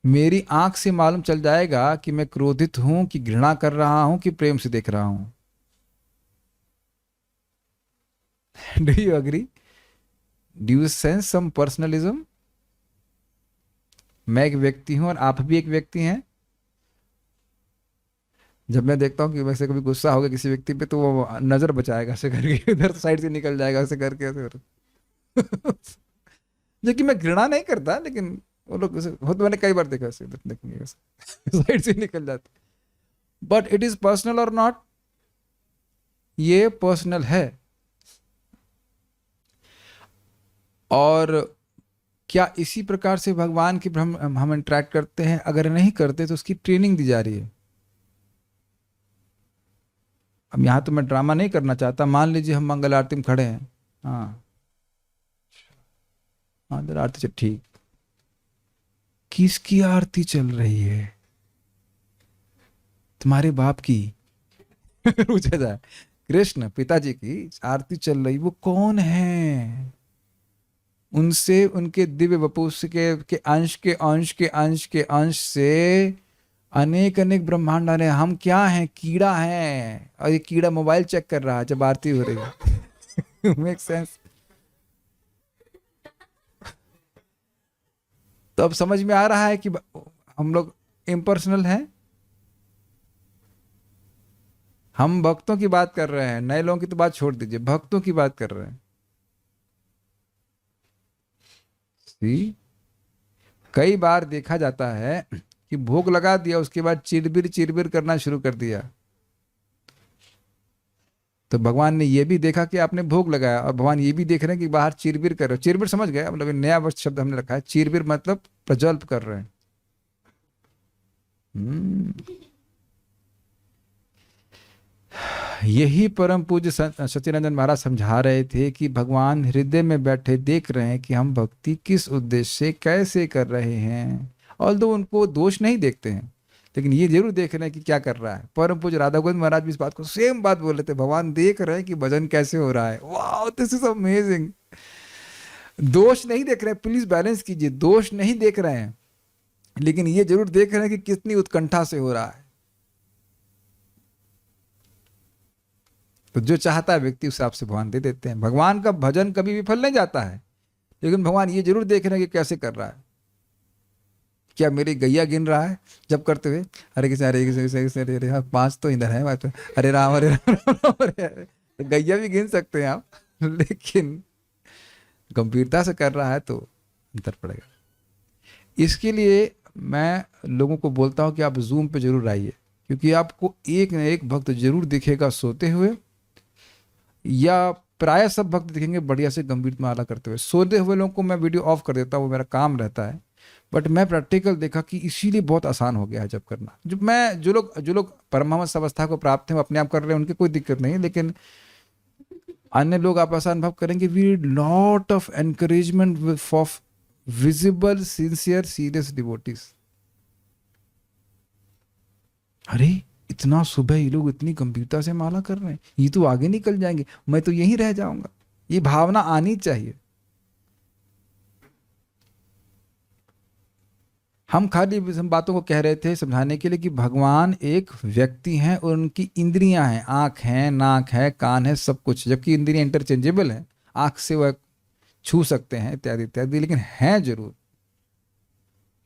मेरी आंख से मालूम चल जाएगा कि मैं क्रोधित हूं, कि घृणा कर रहा हूं, कि प्रेम से देख रहा हूं। Do you agree? Do you sense some personalism? मैं एक व्यक्ति हूं और आप भी एक व्यक्ति हैं। जब मैं देखता हूँ कि वैसे कभी गुस्सा हो गया किसी व्यक्ति पे, तो वो नजर बचाएगा ऐसे करके, इधर साइड से निकल जाएगा ऐसे करके, ऐसे करके। जो कि मैं घृणा नहीं करता, लेकिन वो लोग हो तो मैंने कई बार देखा ऐसे देखेंगे साइड से निकल जाते। बट इट इज पर्सनल और नॉट? ये पर्सनल है। और क्या इसी प्रकार से भगवान की हम इंटरेक्ट करते हैं? अगर नहीं करते तो उसकी ट्रेनिंग दी जा रही है। अब यहां तो मैं ड्रामा नहीं करना चाहता। मान लीजिए हम मंगल आरती में खड़े हैं। हाँ हाँ, आरती चल, ठीक। किसकी आरती चल रही है? तुम्हारे बाप की। पूछा जाए, कृष्ण पिताजी की आरती चल रही, वो कौन है? उनसे, उनके दिव्य वपुष के अंश के अंश के अंश के अंश से अनेक अनेक ब्रह्मांड आ रहे हैं। हम क्या हैं? कीड़ा हैं, और ये कीड़ा मोबाइल चेक कर रहा है जब आरती हो रही है। Make sense? तो अब समझ में आ रहा है कि हम लोग इम्पर्सनल हैं। हम भक्तों की बात कर रहे हैं, नए लोगों की तो बात छोड़ दीजिए, भक्तों की बात कर रहे हैं। सी, कई बार देखा जाता है कि भोग लगा दिया, उसके बाद चिरबिर चिरबिर करना शुरू कर दिया। तो भगवान ने ये भी देखा कि आपने भोग लगाया, और भगवान ये भी देख रहे हैं कि बाहर चिरबिर कर रहे हो। चिरबिर समझ गए, मतलब ये नया वर्ड शब्द हमने रखा है, चिरबिर मतलब प्रज्वल्प कर रहे हैं। हम्म। यही परम पूज्य सच्चिदानंद महाराज समझा रहे थे कि भगवान हृदय में बैठे देख रहे हैं कि हम भक्ति किस उद्देश्य से कैसे कर रहे हैं। ऑल्दो उनको दोष नहीं देखते हैं, लेकिन ये जरूर देख रहे हैं कि क्या कर रहा है। परम पूज्य राधा गोविंद महाराज भी इस बात को सेम बात बोल रहे थे, भगवान देख रहे हैं कि भजन कैसे हो रहा है। वाह, दिस इज अमेजिंग। दोष नहीं देख रहे हैं, प्लीज बैलेंस कीजिए, दोष नहीं देख रहे हैं, लेकिन ये जरूर देख रहे हैं कि कितनी उत्कंठा से हो रहा है। तो जो चाहता है व्यक्ति उस हिसाब से भगवान दे देते हैं। भगवान का भजन कभी विफल नहीं जाता है, लेकिन भगवान ये जरूर देख रहे हैं कि कैसे कर रहा है। क्या मेरी गैया गिन रहा है जब करते हुए, हरे कृष्ण हरे कृष्ण कृष्ण कृष्ण हरे हरे, हाँ 5 तो इधर है, बात हरे राम हरे राम राम राम हरे हरे, तो गैया भी गिन सकते हैं आप, लेकिन गंभीरता से कर रहा है तो अंतर पड़ेगा। इसके लिए मैं लोगों को बोलता हूँ कि आप जूम पे जरूर आइए, क्योंकि आपको एक न एक भक्त जरूर दिखेगा सोते हुए, या प्राय सब भक्त दिखेंगे बढ़िया से गंभीर माला करते हुए। सोते हुए लोगों को मैं वीडियो ऑफ कर देता हूँ, वो मेरा काम रहता है, बट मैं प्रैक्टिकल देखा कि इसीलिए बहुत आसान हो गया है जब करना। जो लोग परमहंस अवस्था को प्राप्त हैं वो अपने आप कर रहे हैं, उनकी कोई दिक्कत नहीं है, लेकिन अन्य लोग आप ऐसा अनुभव करेंगे, we need lot of encouragement for visible sincere serious devotees. अरे इतना सुबह ये लोग इतनी गंभीरता से माला कर रहे हैं, ये तो आगे निकल जाएंगे, मैं तो यहीं रह जाऊंगा। ये भावना आनी चाहिए। हम खाली हम बातों को कह रहे थे समझाने के लिए कि भगवान एक व्यक्ति हैं और उनकी इंद्रियां हैं, आंख है, नाक है, कान है, सब कुछ, जबकि इंद्रियां इंटरचेंजेबल हैं, आंख से वह छू सकते हैं इत्यादि इत्यादि, लेकिन हैं जरूर।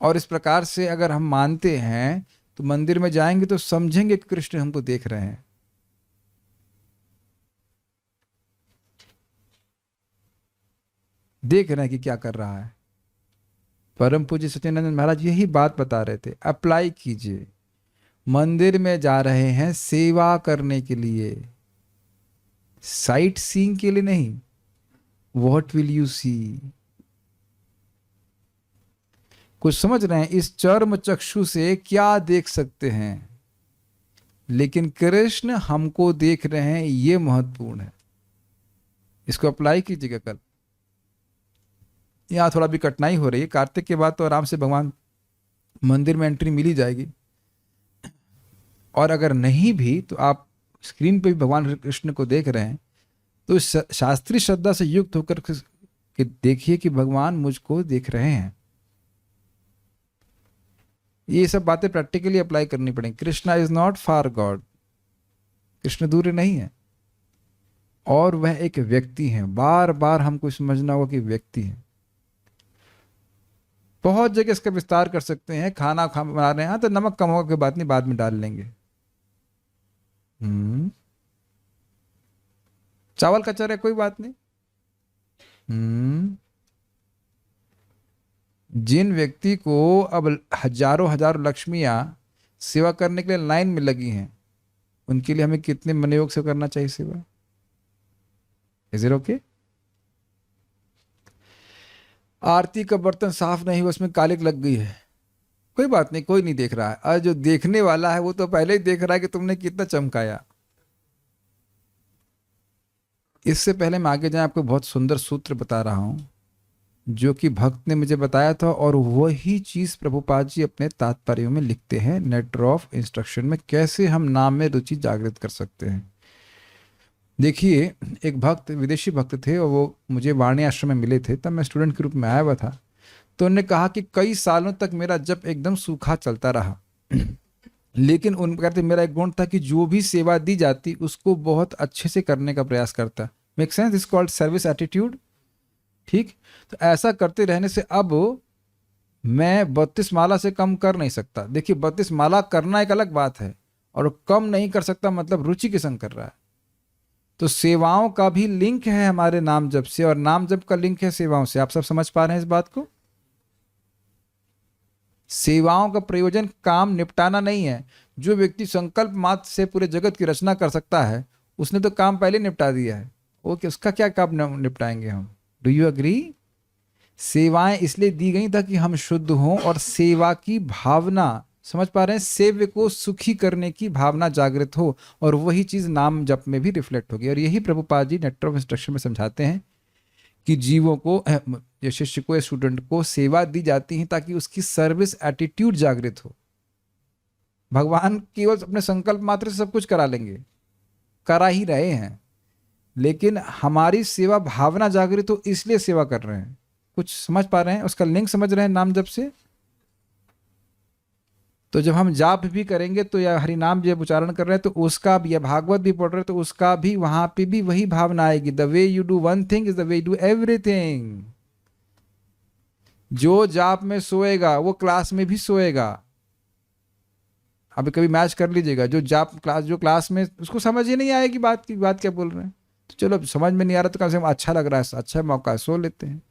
और इस प्रकार से अगर हम मानते हैं तो मंदिर में जाएंगे तो समझेंगे कि कृष्ण हमको देख रहे हैं। देख रहे हैं कि क्या कर रहा है। परम पूज्य सच्चिदानंद महाराज यही बात बता रहे थे, अप्लाई कीजिए। मंदिर में जा रहे हैं सेवा करने के लिए, साइट सीइंग के लिए नहीं। What will you see? कुछ समझ रहे हैं? इस चर्म चक्षु से क्या देख सकते हैं, लेकिन कृष्ण हमको देख रहे हैं, ये महत्वपूर्ण है। इसको अप्लाई कीजिएगा। कल यहाँ थोड़ा भी कठिनाई हो रही है, कार्तिक के बाद तो आराम से भगवान मंदिर में एंट्री मिल ही जाएगी। और अगर नहीं भी तो आप स्क्रीन पे भी भगवान कृष्ण को देख रहे हैं, तो शास्त्रीय श्रद्धा से युक्त होकर के देखिए कि भगवान मुझको देख रहे हैं। ये सब बातें प्रैक्टिकली अप्लाई करनी पड़ेंगी। Krishna is not far God, Krishna दूर नहीं है, और वह एक व्यक्ति है। बार बार हमको समझना होगा कि व्यक्ति है। बहुत जगह इसका विस्तार कर सकते हैं। खाना बना रहे हैं तो नमक कम होगा, कोई बात नहीं, बाद में डाल लेंगे। चावल कच्चा रहे, कोई बात नहीं। जिन व्यक्ति को अब हजारों हजारों लक्ष्मियां सेवा करने के लिए लाइन में लगी हैं, उनके लिए हमें कितने मनयोग से करना चाहिए सेवा? Is it okay? आरती का बर्तन साफ नहीं हुआ, उसमें कालिक लग गई है, कोई बात नहीं, कोई नहीं देख रहा है। और जो देखने वाला है वो तो पहले ही देख रहा है कि तुमने कितना चमकाया। इससे पहले मैं आगे जाए, आपको बहुत सुंदर सूत्र बता रहा हूं जो कि भक्त ने मुझे बताया था, और वही चीज प्रभुपाद जी अपने तात्पर्यों में लिखते हैं नेटर ऑफ इंस्ट्रक्शन में, कैसे हम नाम में रुचि जागृत कर सकते हैं। देखिए, एक भक्त, विदेशी भक्त थे, और वो मुझे वाणी आश्रम में मिले थे, तब मैं स्टूडेंट के रूप में आया हुआ था। तो उन्होंने कहा कि कई सालों तक मेरा जप एकदम सूखा चलता रहा, लेकिन उन कहते मेरा एक गुण था कि जो भी सेवा दी जाती उसको बहुत अच्छे से करने का प्रयास करता। Make sense? Is called service attitude. ठीक, तो ऐसा करते रहने से अब मैं 32 माला से कम कर नहीं सकता। देखिए, 32 माला करना एक अलग बात है, और कम नहीं कर सकता मतलब रुचि के संग कर रहा है। तो सेवाओं का भी लिंक है हमारे नाम जप से, और नाम जप का लिंक है सेवाओं से। आप सब समझ पा रहे हैं इस बात को? सेवाओं का प्रयोजन काम निपटाना नहीं है। जो व्यक्ति संकल्प मात्र से पूरे जगत की रचना कर सकता है, उसने तो काम पहले निपटा दिया है। ओके, उसका क्या काम निपटाएंगे हम? Do you agree? सेवाएं इसलिए दी गई ताकि हम शुद्ध हों और सेवा की भावना, समझ पा रहे हैं, सेव्य को सुखी करने की भावना जागृत हो, और वही चीज नाम जप में भी रिफ्लेक्ट होगी। और यही प्रभुपाद जी नेटर ऑफ इंस्ट्रक्शन में समझाते हैं कि जीवों को या शिष्य को या स्टूडेंट को सेवा दी जाती है ताकि उसकी सर्विस एटीट्यूड जागृत हो। भगवान केवल अपने संकल्प मात्र से सब कुछ करा लेंगे, करा ही रहे हैं, लेकिन हमारी सेवा भावना जागृत हो इसलिए सेवा कर रहे हैं। कुछ समझ पा रहे हैं? उसका लिंक समझ रहे हैं नाम जप से? तो जब हम जाप भी करेंगे तो या हरि नाम जब उच्चारण कर रहे हैं तो उसका भी, या भागवत भी पढ़ रहे हैं तो उसका भी वहां पे भी वही भावना आएगी। The way you do one thing is the way you do everything. जो जाप में सोएगा वो क्लास में भी सोएगा। अभी कभी मैच कर लीजिएगा, जो जाप क्लास, जो क्लास में उसको समझ ही नहीं आएगी बात की, बात क्या बोल रहे हैं। तो चलो समझ में नहीं आ रहा तो कम से कम अच्छा लग रहा है, अच्छा मौका है, सो लेते हैं।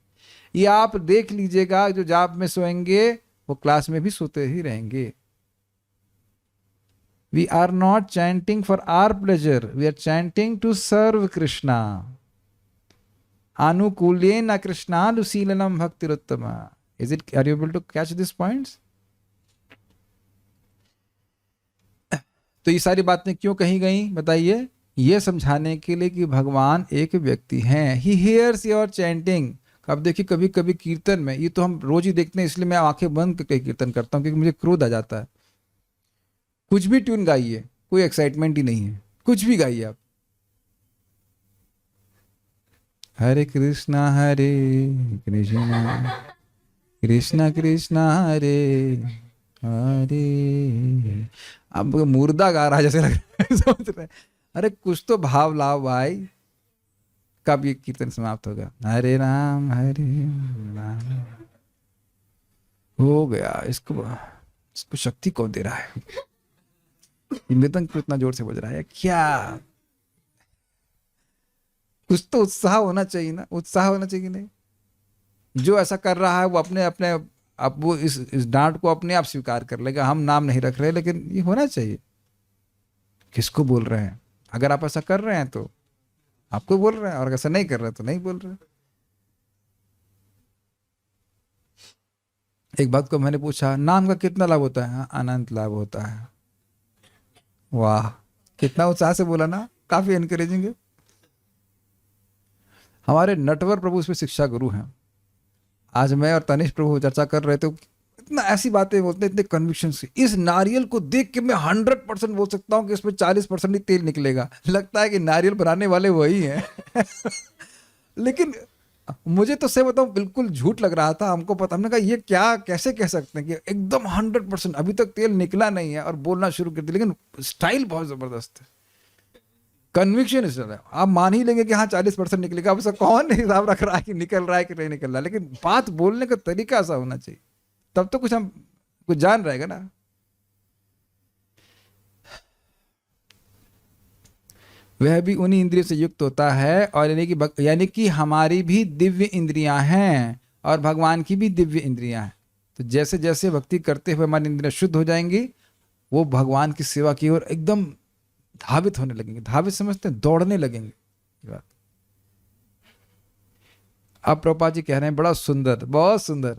ये आप देख लीजिएगा, जो जाप में सोएंगे वो क्लास में भी सोते ही रहेंगे। We are not chanting for our pleasure. We are chanting to serve Krishna. Anukulyena Krishnaanusilanam bhaktiruttama. Is it? Are you able to catch these points? तो ये सारी बातें क्यों कही गई बताइए? ये समझाने के लिए कि भगवान एक व्यक्ति हैं। He hears your chanting. अब देखिए कभी कभी कीर्तन में, ये तो हम रोज ही देखते हैं, इसलिए मैं आंखें बंद करके कीर्तन करता हूँ क्योंकि मुझे क्रोध आ जाता है। कुछ भी ट्यून गाइए, कोई एक्साइटमेंट ही नहीं है, कुछ भी गाइए आप। हरे कृष्णा कृष्णा कृष्णा हरे हरे। अब मुर्दा गा रहा है जैसे लग रहा है, समझ रहे हैं? अरे कुछ तो भाव लाओ भाई। कब ये कीर्तन समाप्त होगा? हरे राम हो गया। इसको शक्ति कौन दे रहा है? मृदंग क्यों इतना जोर से बज रहा है क्या? कुछ तो उत्साह होना चाहिए ना, उत्साह होना चाहिए। नहीं, जो ऐसा कर रहा है वो अपने अपने अब वो इस डांट को अपने आप स्वीकार कर लेगा। हम नाम नहीं रख रहे, लेकिन ये होना चाहिए। किसको बोल रहे हैं? अगर आप ऐसा कर रहे हैं तो आपको बोल रहे हैं, और ऐसा नहीं कर रहे तो नहीं बोल रहे। एक बात को मैंने पूछा, नाम का कितना लाभ होता है? अनंत लाभ होता है। वाह, कितना उत्साह से बोला ना, काफी एनकरेजिंग है। हमारे नटवर प्रभु इसमें शिक्षा गुरु हैं। आज मैं और तनिष्क प्रभु चर्चा कर रहे थे, इतना ऐसी बातें बोलते हैं, इतने कन्विक्शन से। इस नारियल को देख के मैं 100% बोल सकता हूँ कि इसमें 40% ही तेल निकलेगा। लगता है कि नारियल बनाने वाले वही हैं लेकिन मुझे तो सही बताऊं बिल्कुल झूठ लग रहा था। हमको पता, हमने कहा ये क्या, कैसे कह सकते हैं कि एकदम 100%, अभी तक तेल निकला नहीं है और बोलना शुरू कर दिया। लेकिन स्टाइल बहुत जबरदस्त है, कन्विक्शन इस है। आप मान ही लेंगे कि हाँ 40% निकलेगा। अब कौन हिसाब रख रहा है कि निकल रहा है कि नहीं निकल रहा है, लेकिन बात बोलने का तरीका ऐसा होना चाहिए, तब तो हम कुछ जान रहेगा ना। वह भी उन्हीं इंद्रियों से युक्त होता है, और यानी कि हमारी भी दिव्य इंद्रियां हैं और भगवान की भी दिव्य इंद्रियां हैं। तो जैसे जैसे भक्ति करते हुए हमारी इंद्रियां शुद्ध हो जाएंगी, वो भगवान की सेवा की ओर एकदम धावित होने लगेंगे। धावित समझते हैं, दौड़ने लगेंगे। बात अब प्रभुपाद जी कह रहे हैं, बड़ा सुंदर, बहुत सुंदर।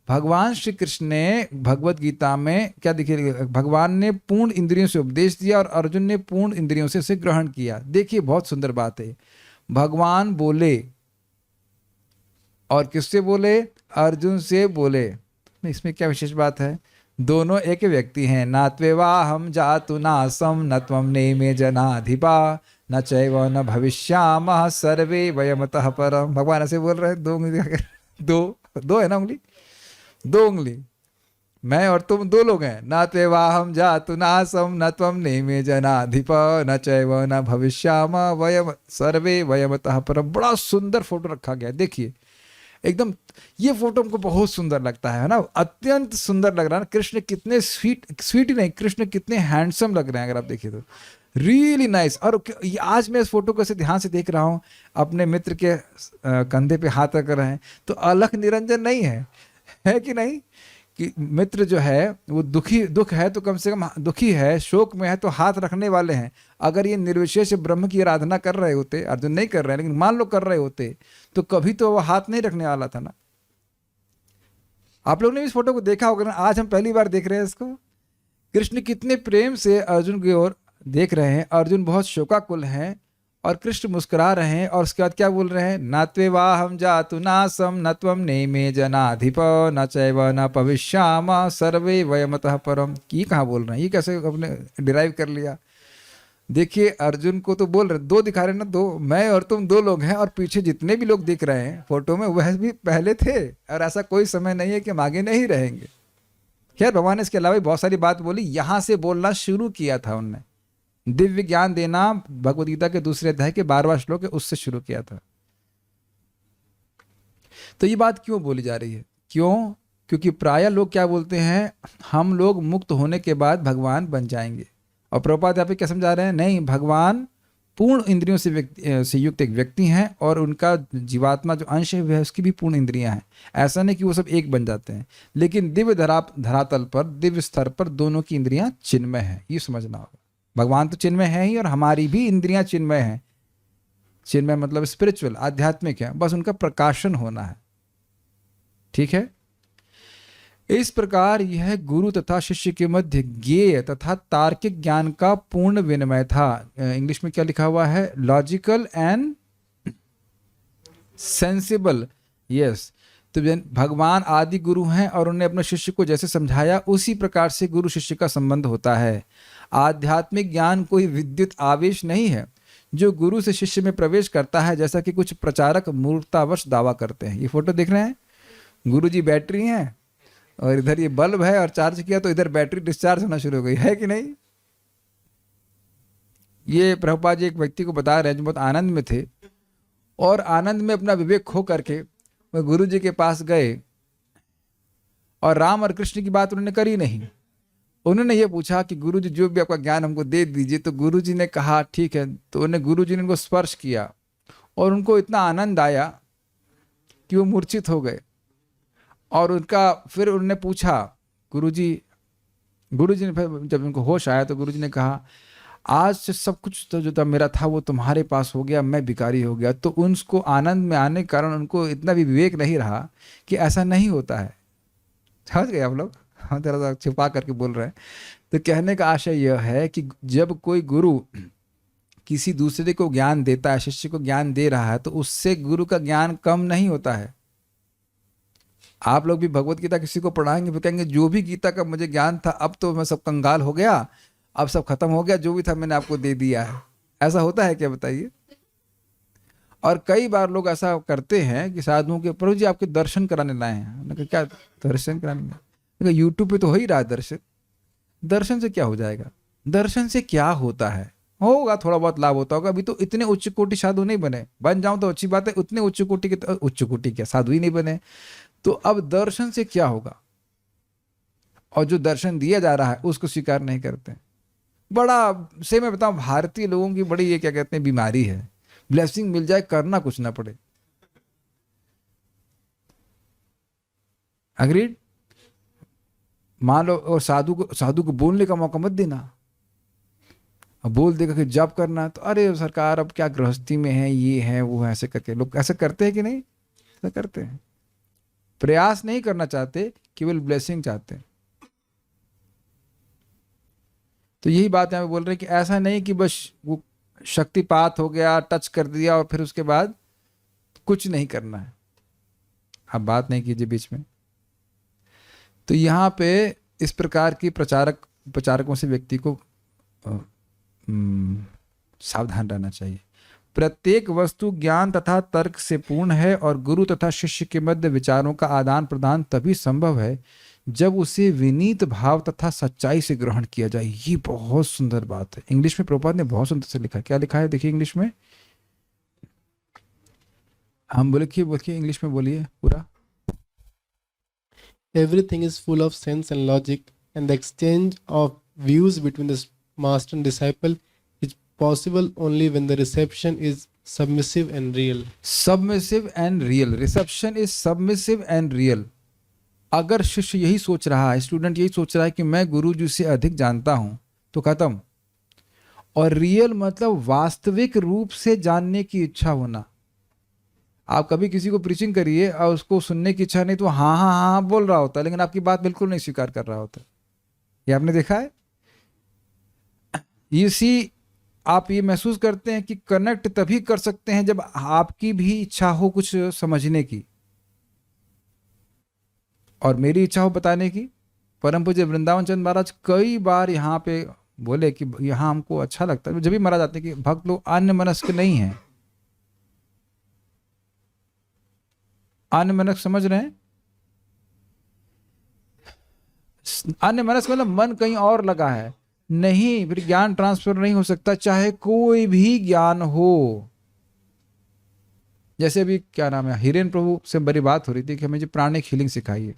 भगवान श्री कृष्ण ने भगवत गीता में क्या देखिए, भगवान ने पूर्ण इंद्रियों से उपदेश दिया और अर्जुन ने पूर्ण इंद्रियों से इसे ग्रहण किया। देखिए बहुत सुंदर बात है। भगवान बोले, और किससे बोले? अर्जुन से बोले। इसमें क्या विशेष बात है? दोनों एक व्यक्ति हैं। ना त्वेवा हम जातु नासम न त्वम नेमे जनाधिपा न चैव न भविष्यामः सर्वे वयमतः परम। भगवान ऐसे बोल रहे हैं, दो उंगली दो है ना, उंगली, दो उंगली, मैं और तुम दो लोग हैं। ना त्वेवा हम जातु नासम न त्वम नेमे जनाधिपा न चैव न भविष्यामः वयम सर्वे वयमतः परम। बड़ा सुंदर फोटो रखा गया। देखिए एकदम, ये फोटो हमको बहुत सुंदर लगता है ना, अत्यंत सुंदर लग रहा है ना। कृष्ण कितने स्वीट ही नहीं, कृष्ण कितने हैंडसम लग रहे हैं अगर आप देखिए तो, रियली नाइस। और आज मैं इस फोटो को ऐसे ध्यान से देख रहा हूँ, अपने मित्र के कंधे पे हाथ रख रहे हैं, तो अलख निरंजन नहीं है कि नहीं, कि मित्र जो है वो दुख है तो कम से कम दुखी है, शोक में है तो हाथ रखने वाले हैं। अगर ये निर्विशेष ब्रह्म की आराधना कर रहे होते, अर्जुन नहीं कर रहे हैं लेकिन मान लो कर रहे होते, तो कभी तो वो हाथ नहीं रखने वाला था ना। आप लोग ने इस फोटो को देखा होगा ना, आज हम पहली बार देख रहे हैं इसको। कृष्ण कितने प्रेम से अर्जुन की ओर देख रहे हैं, अर्जुन बहुत शोकाकुल हैं और कृष्ण मुस्कुरा रहे हैं, और उसके बाद क्या बोल रहे हैं, न त्वेवाहं जातु नासम न त्वं नेमे जनाधिप न चैव न भविष्यामः सर्वे वयमतः परम। ये कहाँ बोल रहे हैं, ये कैसे अपने डिराइव कर लिया। देखिए अर्जुन को तो बोल रहे, दो दिखा रहे ना, दो, मैं और तुम दो लोग हैं, और पीछे जितने भी लोग दिख रहे हैं फोटो में वह भी पहले थे, और ऐसा कोई समय नहीं है कि हम आगे नहीं रहेंगे। खैर भगवान ने इसके अलावा भी बहुत सारी बात बोली, यहां से बोलना शुरू किया था उनने। दिव्य ज्ञान देना भगवद गीता के दूसरे अध्याय के 12वां श्लोक है, उससे शुरू किया था। तो ये बात क्यों बोली जा रही है, क्यों? क्योंकि प्रायः लोग क्या बोलते हैं, हम लोग मुक्त होने के बाद भगवान बन जाएंगे। और प्रभुपाद यहाँ पे क्या समझा रहे हैं, नहीं, भगवान पूर्ण इंद्रियों से युक्त एक व्यक्ति हैं, और उनका जीवात्मा जो अंश है वह उसकी भी पूर्ण इंद्रियां हैं। ऐसा नहीं कि वो सब एक बन जाते हैं, लेकिन दिव्य धरातल पर, दिव्य स्तर पर दोनों की इंद्रियां चिन्मय है, ये समझना होगा। भगवान तो चिन्मय है ही, और हमारी भी इंद्रियां चिन्मय हैं। चिन्मय मतलब स्पिरिचुअल, आध्यात्मिक है, बस उनका प्रकाशन होना है। ठीक है। इस प्रकार यह गुरु तथा शिष्य के मध्य ज्ञेय तथा तार्किक ज्ञान का पूर्ण विनिमय था। इंग्लिश में क्या लिखा हुआ है, लॉजिकल एंड सेंसिबल। यस, तो भगवान आदि गुरु हैं, और उन्होंने अपने शिष्य को जैसे समझाया उसी प्रकार से गुरु शिष्य का संबंध होता है। आध्यात्मिक ज्ञान कोई विद्युत आवेश नहीं है जो गुरु से शिष्य में प्रवेश करता है, जैसा कि कुछ प्रचारक मूर्खतावश दावा करते हैं। ये फोटो देख रहे हैं, गुरु जी बैटरी हैं और इधर ये बल्ब है, और चार्ज किया तो इधर बैटरी डिस्चार्ज होना शुरू हो गई है कि नहीं। ये प्रभुपाद जी एक व्यक्ति को बता रहे हैं जो बहुत आनंद में थे, और आनंद में अपना विवेक खो करके वह गुरु जी के पास गए, और राम और कृष्ण की बात उन्होंने करी नहीं। उन्होंने ये पूछा कि गुरु जी जो भी आपका ज्ञान हमको दे दीजिए, तो गुरु जी ने कहा ठीक है। तो उन्हें गुरु जी ने उनको स्पर्श किया, और उनको इतना आनंद आया कि वो मूर्छित हो गए। और उनका फिर उन्होंने पूछा गुरु जी ने फिर जब उनको होश आया तो गुरु जी ने कहा, आज से सब कुछ तो जो था मेरा था वो तुम्हारे पास हो गया, मैं भिखारी हो गया। तो उनको आनंद में आने के कारण उनको इतना भी विवेक नहीं रहा कि ऐसा नहीं होता है। समझ गए आप लोग, हम थोड़ा सा छिपा करके बोल रहे हैं। तो कहने का आशय यह है कि जब कोई गुरु किसी दूसरे को ज्ञान देता है, शिष्य को ज्ञान दे रहा है, तो उससे गुरु का ज्ञान कम नहीं होता है। आप लोग भी भगवत गीता किसी को पढ़ाएंगे, फिर कहेंगे जो भी गीता का मुझे ज्ञान था अब तो मैं सब कंगाल हो गया, अब सब खत्म हो गया, जो भी था मैंने आपको दे दिया है। ऐसा होता है क्या, बताइए। और कई बार लोग ऐसा करते हैं कि साधुओं के, प्रभु जी आपके दर्शन कराने लाए हैं। मैंने कहा क्या दर्शन कराने लाए? यूट्यूब पे तो हो ही रहा है दर्शन। दर्शन से क्या हो जाएगा, दर्शन से क्या होता है, होगा थोड़ा बहुत लाभ होता होगा। अभी तो इतने उच्च कोटि साधु नहीं बने, बन जाऊं तो अच्छी बात है, उतने उच्च कोटि के, उच्च कोटि क्या साधु ही नहीं बने, तो अब दर्शन से क्या होगा। और जो दर्शन दिया जा रहा है उसको स्वीकार नहीं करते। बड़ा से मैं बताऊं, भारतीय लोगों की बड़ी ये क्या कहते हैं बीमारी है, ब्लेसिंग मिल जाए करना कुछ ना पड़े। अग्रीड। मान लो, और साधु को बोलने का मौका मत देना। अब बोल देगा कि जब करना है तो अरे सरकार अब क्या गृहस्थी में है, ये है वो है, ऐसे करके लोग ऐसे करते हैं कि नहीं, ऐसा करते हैं। प्रयास नहीं करना चाहते, केवल ब्लेसिंग चाहते हैं। तो यही बात यहाँ पे बोल रहे हैं कि ऐसा नहीं कि बस वो शक्तिपात हो गया, टच कर दिया और फिर उसके बाद कुछ नहीं करना है। आप बात नहीं कीजिए बीच में। तो यहाँ पे इस प्रकार की प्रचारकों से व्यक्ति को सावधान रहना चाहिए। प्रत्येक वस्तु ज्ञान तथा तर्क से पूर्ण है, और गुरु तथा शिष्य के मध्य विचारों का आदान प्रदान तभी संभव है जब उसे विनीत भाव तथा सच्चाई से ग्रहण किया जाए। ये बहुत सुंदर बात है। इंग्लिश में प्रभुपाद ने बहुत सुंदर से लिखा। क्या लिखा है देखिए इंग्लिश में। हम बोलिए इंग्लिश में बोलिए पूरा। Everything is full of sense and logic, and the exchange of views between the master and disciple is possible only when the reception is submissive and real. Submissive and real. Reception is submissive and real. अगर शिष्य यही सोच रहा है, student यही सोच रहा है कि मैं गुरु जी से अधिक जानता हूं, तो खत्म। और रियल मतलब वास्तविक रूप से जानने की इच्छा होना। आप कभी किसी को प्रीचिंग करिए और उसको सुनने की इच्छा नहीं, तो हाँ हाँ हाँ हाँ बोल रहा होता है, लेकिन आपकी बात बिल्कुल नहीं स्वीकार कर रहा होता। ये आपने देखा है? इसी आप ये महसूस करते हैं कि कनेक्ट तभी कर सकते हैं जब आपकी भी इच्छा हो कुछ समझने की, और मेरी इच्छा हो बताने की। परम पूज्य वृंदावन चंद महाराज कई बार यहाँ पे बोले कि यहाँ हमको अच्छा लगता है। जब भी महाराज आते हैं कि भक्त लोग अन्य मनस्क नहीं है। अन्य मनस्क समझ रहे हैं? अन्य मनस्क मतलब मन कहीं और लगा है, नहीं, फिर ज्ञान ट्रांसफर नहीं हो सकता, चाहे कोई भी ज्ञान हो। जैसे अभी क्या नाम है, हिरेन प्रभु से बड़ी बात हो रही थी कि हमें जो प्राणिक हीलिंग सिखाइए,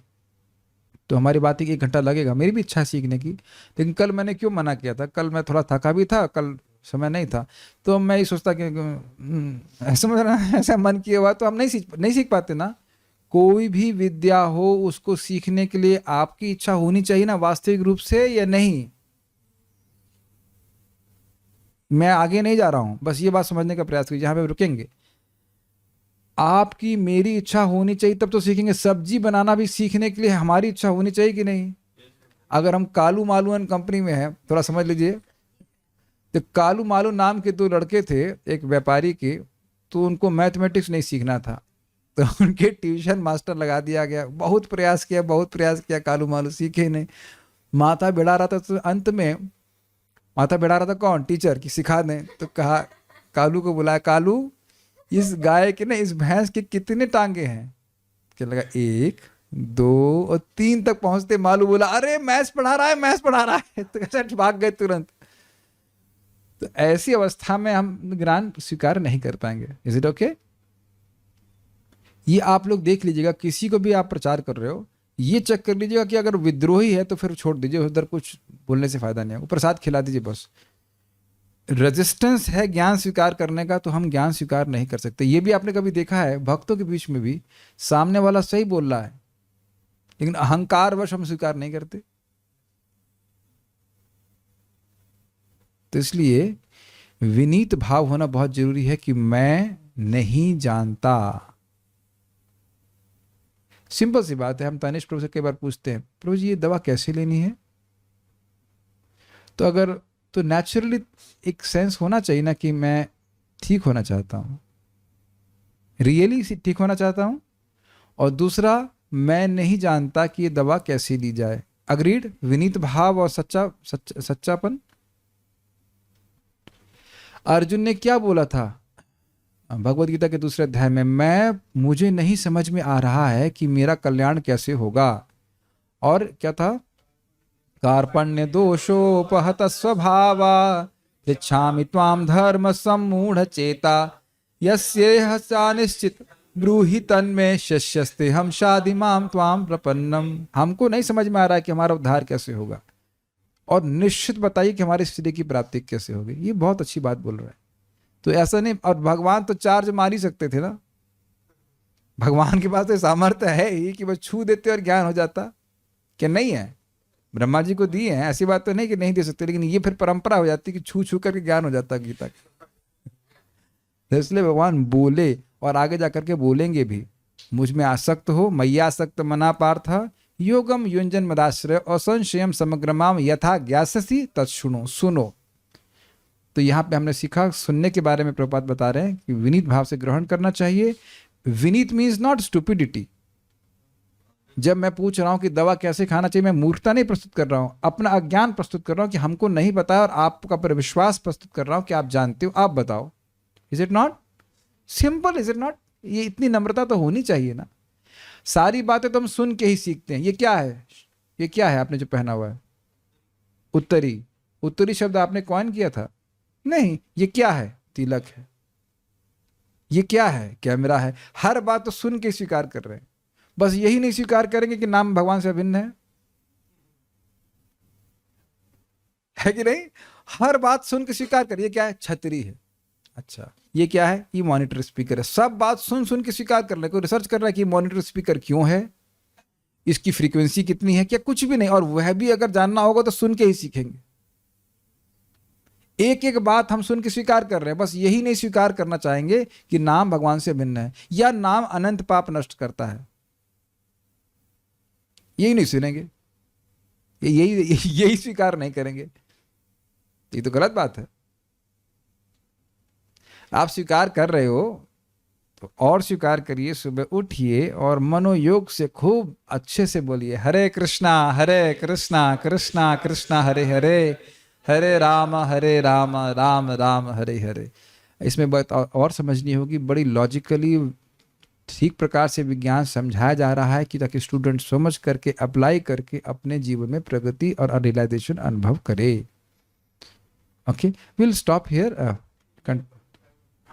तो हमारी बात ही 1 घंटा लगेगा। मेरी भी इच्छा है सीखने की, लेकिन कल मैंने क्यों मना किया था? कल मैं थोड़ा थका भी था, कल समय नहीं था, तो मैं ये सोचता कि समझ रहा है, ऐसा मन किया हुआ तो हम नहीं सीख पाते ना। कोई भी विद्या हो, उसको सीखने के लिए आपकी इच्छा होनी चाहिए ना, वास्तविक रूप से, या नहीं। मैं आगे नहीं जा रहा हूं, बस ये बात समझने का प्रयास कीजिए, जहां पे रुकेंगे। आपकी मेरी इच्छा होनी चाहिए तब तो सीखेंगे। सब्जी बनाना भी सीखने के लिए हमारी इच्छा होनी चाहिए कि नहीं? अगर हम कालू मालू एंड कंपनी में हैं, थोड़ा समझ लीजिए, तो कालू मालू नाम के 2 लड़के थे, एक व्यापारी के, तो उनको मैथमेटिक्स नहीं सीखना था, तो उनके ट्यूशन मास्टर लगा दिया गया। बहुत प्रयास किया, कालू मालू सीखे ही नहीं। माथा बिड़ा रहा था, तो अंत में माथा बिड़ा रहा था कौन? टीचर, की सिखा दें। तो कहा, कालू को बुलाया, कालू इस गाय के ना, इस भैंस के कितने टांगे हैं? क्या लगा, 1 2 और 3 तक पहुंचते मालू बोला, अरे मैथ्स पढ़ा रहा है। तो कैसे भाग गए तुरंत। तो ऐसी अवस्था में हम ज्ञान स्वीकार नहीं कर पाएंगे। Is it okay? ये आप लोग देख लीजिएगा, किसी को भी आप प्रचार कर रहे हो, ये चेक कर लीजिएगा कि अगर विद्रोही है तो फिर छोड़ दीजिए, उधर कुछ बोलने से फायदा नहीं है, प्रसाद खिला दीजिए बस। रेजिस्टेंस है ज्ञान स्वीकार करने का, तो हम ज्ञान स्वीकार नहीं कर सकते। ये भी आपने कभी देखा है, भक्तों के बीच में भी सामने वाला सही बोल रहा है, लेकिन अहंकार वश हम स्वीकार नहीं करते। तो इसलिए विनीत भाव होना बहुत जरूरी है कि मैं नहीं जानता। सिंपल सी बात है, हम तानिश प्रभु से कई बार पूछते हैं, प्रभु जी ये दवा कैसे लेनी है? तो अगर तो नेचुरली एक सेंस होना चाहिए ना कि मैं ठीक होना चाहता हूँ, रियली ठीक होना चाहता हूँ, और दूसरा मैं नहीं जानता कि ये दवा कैसे ली जाए। अग्रीड? विनीत भाव और सच्चापन। अर्जुन ने क्या बोला था भगवत गीता के दूसरे अध्याय में, मुझे नहीं समझ में आ रहा है कि मेरा कल्याण कैसे होगा। और क्या था? कार्पण्य दोषोपहत स्वभावा इच्छामि त्वाम धर्म सम्मूढ़ चेता यस्येह सा निश्चित ब्रूहि तन्मे शिष्यस्ते हम शादिमाम त्वाम प्रपन्नम। हमको नहीं समझ में आ रहा है कि हमारा उद्धार कैसे होगा, और निश्चित बताइए कि हमारी स्थिति की प्राप्ति कैसे होगी। ये बहुत अच्छी बात बोल रहा है। तो ऐसा नहीं, और भगवान तो चार्ज मार ही सकते थे ना, भगवान के पास तो सामर्थ्य है ही कि बस छू देते और ज्ञान हो जाता। क्या नहीं है? ब्रह्मा जी को दिए हैं, ऐसी बात तो नहीं कि नहीं दे सकते, लेकिन ये फिर परंपरा हो जाती कि छू छू करके ज्ञान हो जाता गीता का। तो इसलिए भगवान बोले, और आगे जाकर के बोलेंगे भी, मुझ में आसक्त हो, मैया आसक्त मना पार्थ योगम युंजन मदाश्रय असंशयम समग्रमाम यथा ज्ञाससी तत्सुनो। सुनो। तो यहाँ पे हमने सीखा, सुनने के बारे में प्रभुपाद बता रहे हैं कि विनीत भाव से ग्रहण करना चाहिए। Vineet means not stupidity. जब मैं पूछ रहा हूं कि दवा कैसे खाना चाहिए, मैं मूर्खता नहीं प्रस्तुत कर रहा हूं, अपना अज्ञान प्रस्तुत कर रहा हूं कि हमको नहीं पता, और आपका पर विश्वास प्रस्तुत कर रहा हूं कि आप जानते हो, आप बताओ। Is it not simple? Is it not? ये इतनी नम्रता तो होनी चाहिए ना। सारी बातें तो हम सुन के ही सीखते हैं। ये क्या है? ये क्या है आपने जो पहना हुआ है? उत्तरी। उत्तरी शब्द आपने कॉइन किया था? नहीं। ये क्या है? तिलक है। ये क्या है? कैमरा है। हर बात तो सुन के स्वीकार कर रहे हैं, बस यही नहीं स्वीकार करेंगे कि नाम भगवान से अभिन्न है कि नहीं? हर बात सुन के स्वीकार करिए। क्या है? छतरी है। अच्छा, ये क्या है? ये मॉनिटर स्पीकर है। सब बात सुन सुन के स्वीकार कर ले। कोई रिसर्च कर रहा है कि मॉनिटर स्पीकर क्यों है, इसकी फ्रीक्वेंसी कितनी है, क्या कुछ भी नहीं। और वह भी अगर जानना होगा तो सुन के ही सीखेंगे। एक एक बात हम सुन के स्वीकार कर रहे हैं, बस यही नहीं स्वीकार करना चाहेंगे कि नाम भगवान से भिन्न है या नाम अनंत पाप नष्ट करता है, यही नहीं सुनेंगे, यही स्वीकार नहीं करेंगे। ये तो गलत बात है। आप स्वीकार कर रहे हो तो और स्वीकार करिए, सुबह उठिए और मनोयोग से खूब अच्छे से बोलिए हरे कृष्णा कृष्णा कृष्णा हरे हरे, हरे राम राम राम हरे हरे। इसमें बात और समझनी होगी, बड़ी लॉजिकली ठीक प्रकार से विज्ञान समझाया जा रहा है कि ताकि स्टूडेंट समझ करके अप्लाई करके अपने जीवन में प्रगति और रियलाइजेशन अनुभव करे। Okay, will stop here.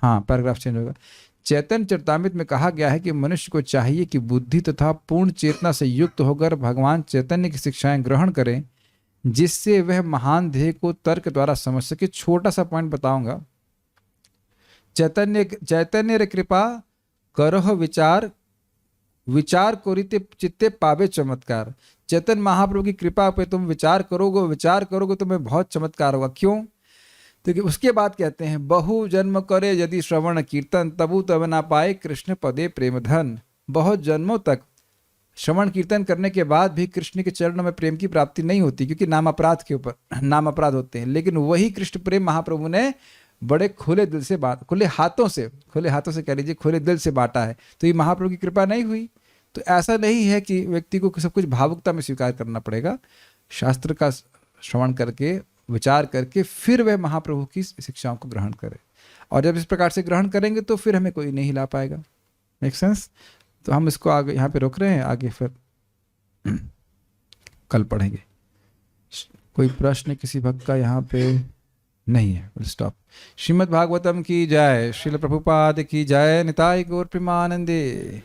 हाँ, पैराग्राफ चेंज होगा। चैतन्य चरितामृत में कहा गया है कि मनुष्य को चाहिए कि बुद्धि तथा पूर्ण चेतना से युक्त होकर भगवान चैतन्य की शिक्षाएं ग्रहण करें, जिससे वह महान ध्येय को तर्क द्वारा समझ सके। छोटा सा पॉइंट बताऊंगा। चैतन्य रे कृपा करह विचार, विचार करिते चित्ते पावे चमत्कार। चैतन्य महाप्रभु की कृपा पे तुम विचार करोगे तुम्हें बहुत चमत्कार होगा। क्यों? तो उसके बाद कहते हैं बहु जन्म करे यदि श्रवण कीर्तन, तबु तब ना पाए कृष्ण पदे प्रेम धन। बहुत जन्मों तक श्रवण कीर्तन करने के बाद भी कृष्ण के चरणों में प्रेम की प्राप्ति नहीं होती, क्योंकि नाम अपराध के ऊपर नाम अपराध होते हैं। लेकिन वही कृष्ण प्रेम महाप्रभु ने बड़े खुले दिल से खुले हाथों से कह लीजिए, खुले दिल से बांटा है। तो ये महाप्रभु की कृपा नहीं हुई। तो ऐसा नहीं है कि व्यक्ति को सब कुछ भावुकता में स्वीकार करना पड़ेगा। शास्त्र का श्रवण करके, विचार करके फिर वह महाप्रभु की शिक्षाओं को ग्रहण करे। और जब इस प्रकार से ग्रहण करेंगे तो फिर हमें कोई नहीं हिला पाएगा। Make sense? तो हम इसको आगे यहाँ पे रोक रहे हैं, आगे फिर कल पढ़ेंगे। कोई प्रश्न किसी भक्त का यहाँ पे नहीं है? Will stop. श्रीमद् भागवतम की जय, श्रील प्रभुपाद की जय, निताय गौर प्रेमानंदे।